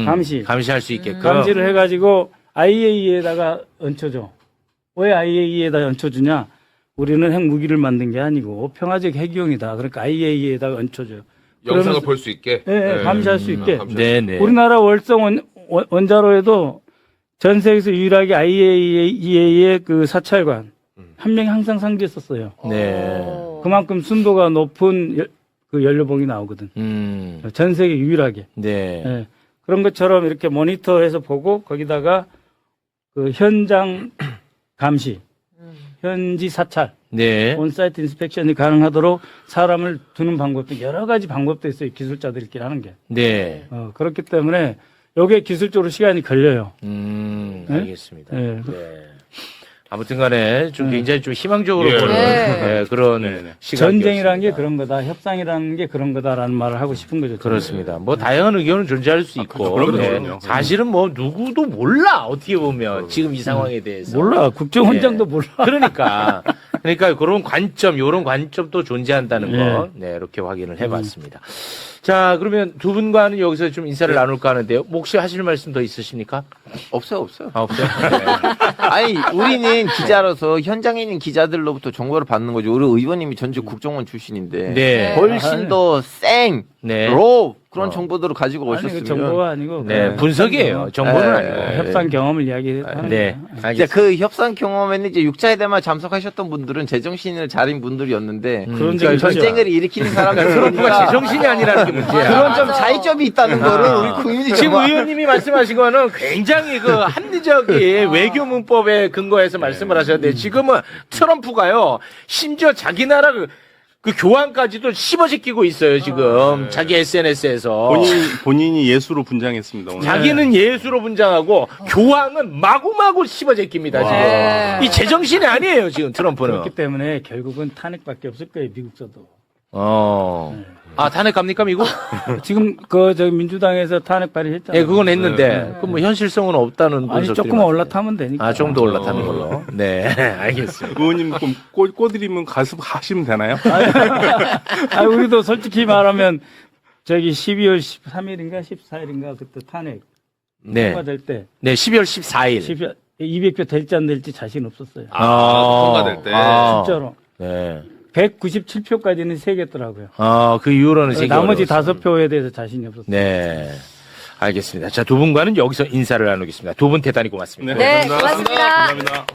감시할 수 있게끔. 감시를 해가지고 IAEA에다가 얹혀줘. 왜 IAEA에다 얹혀주냐? 우리는 핵무기를 만든 게 아니고 평화적 핵이용이다. 그러니까 IAEA에다가 얹혀줘요. 영상을 볼 수 있게. 네, 감시할 수 있게. 네네. 우리나라 월성 원자로에도 전 세계에서 유일하게 IAEA의 그 사찰관 한 명이 항상 상주했었어요. 네. 그만큼 순도가 높은 그 연료봉이 나오거든. 전 세계 유일하게. 네. 네. 그런 것처럼 이렇게 모니터해서 보고 거기다가 그 현장 감시, 현지 사찰, 네. 온사이트 인스펙션이 가능하도록 사람을 두는 방법도 여러 가지 방법도 있어요. 기술자들끼리 하는 게. 네. 그렇기 때문에 요게 기술적으로 시간이 걸려요. 알겠습니다. 네. 네. 아무튼 간에 좀 굉장히 좀 희망적으로 예. 보는 네. 그런 시각. 전쟁이라는 게 그런 거다. 협상이라는 게 그런 거다라는 말을 하고 싶은 거죠. 그렇습니다. 뭐 다양한 의견은 존재할 수 있고. 그럼요. 사실은 뭐 누구도 몰라. 어떻게 보면 지금 이 상황에 대해서. 몰라. 국정원장도 몰라. 그러니까 그런 관점, 요런 관점도 존재한다는 거. 네, 이렇게 확인을 해봤습니다. 자, 그러면 두 분과는 여기서 좀 인사를 나눌까 하는데요. 뭐 혹시 하실 말씀 더 있으십니까? 없어요. 아, 없어요? 네. 아니, 우리는 기자로서 현장에 있는 기자들로부터 정보를 받는 거죠. 우리 의원님이 전직 국정원 출신인데. 네. 훨씬 더 네. 그런 정보들을 가지고 오셨으면. 정보가 아니고. 네, 분석이에요. 정보는 아니고. 협상 경험을 이야기하는 네. 거예요. 이제 알겠습니다. 그 협상 경험에는 이제 6자회담에 참석하셨던 분들은 제정신을 차린 분들이었는데. 그런 그러니까 적이 전쟁을 일으키는 사람들. 트럼프가 제정신이 아니라는 게 문제야. 그런 좀 차이점이 있다는 거를 우리 국민이 지금 좀 의원님이 말씀하신 거는 굉장히 그 합리적인 외교 문법에 근거해서 말씀을 하셨는데 지금은 트럼프가요 심지어 자기 나라 그 교황까지도 씹어제끼고 있어요 지금 자기 SNS에서 본인이 예수로 분장했습니다. 오늘. 자기는 예수로 분장하고 교황은 마구마구 씹어제낍니다 지금 이 제정신이 아니에요 지금 트럼프는. 그렇기 때문에 결국은 탄핵밖에 없을 거예요. 미국서도. 아 탄핵 갑니까 미국? 지금 민주당에서 탄핵 발의했잖아요. 네, 그건 했는데 그럼 뭐 현실성은 없다는 아니 분석들이 조금만 많아요. 올라타면 되니까. 아, 좀 더 올라타는 걸로. 네, 알겠습니다. 의원님 그럼 꼬드리면 가서 하시면 되나요? 우리도 솔직히 말하면 12월 13일인가 14일인가 그때 탄핵 네. 통과될 때 네, 12월 14일. 200표 될지 안 될지 자신 없었어요. 통과될 때. 진짜로. 네. 197표까지는 세겠더라고요. 그 이후로는 세계 나머지 어려웠어요. 5표에 대해서 자신이 없었어요. 네. 알겠습니다. 자, 두 분과는 여기서 인사를 나누겠습니다. 두 분 대단히 고맙습니다. 네, 고맙습니다. 감사합니다.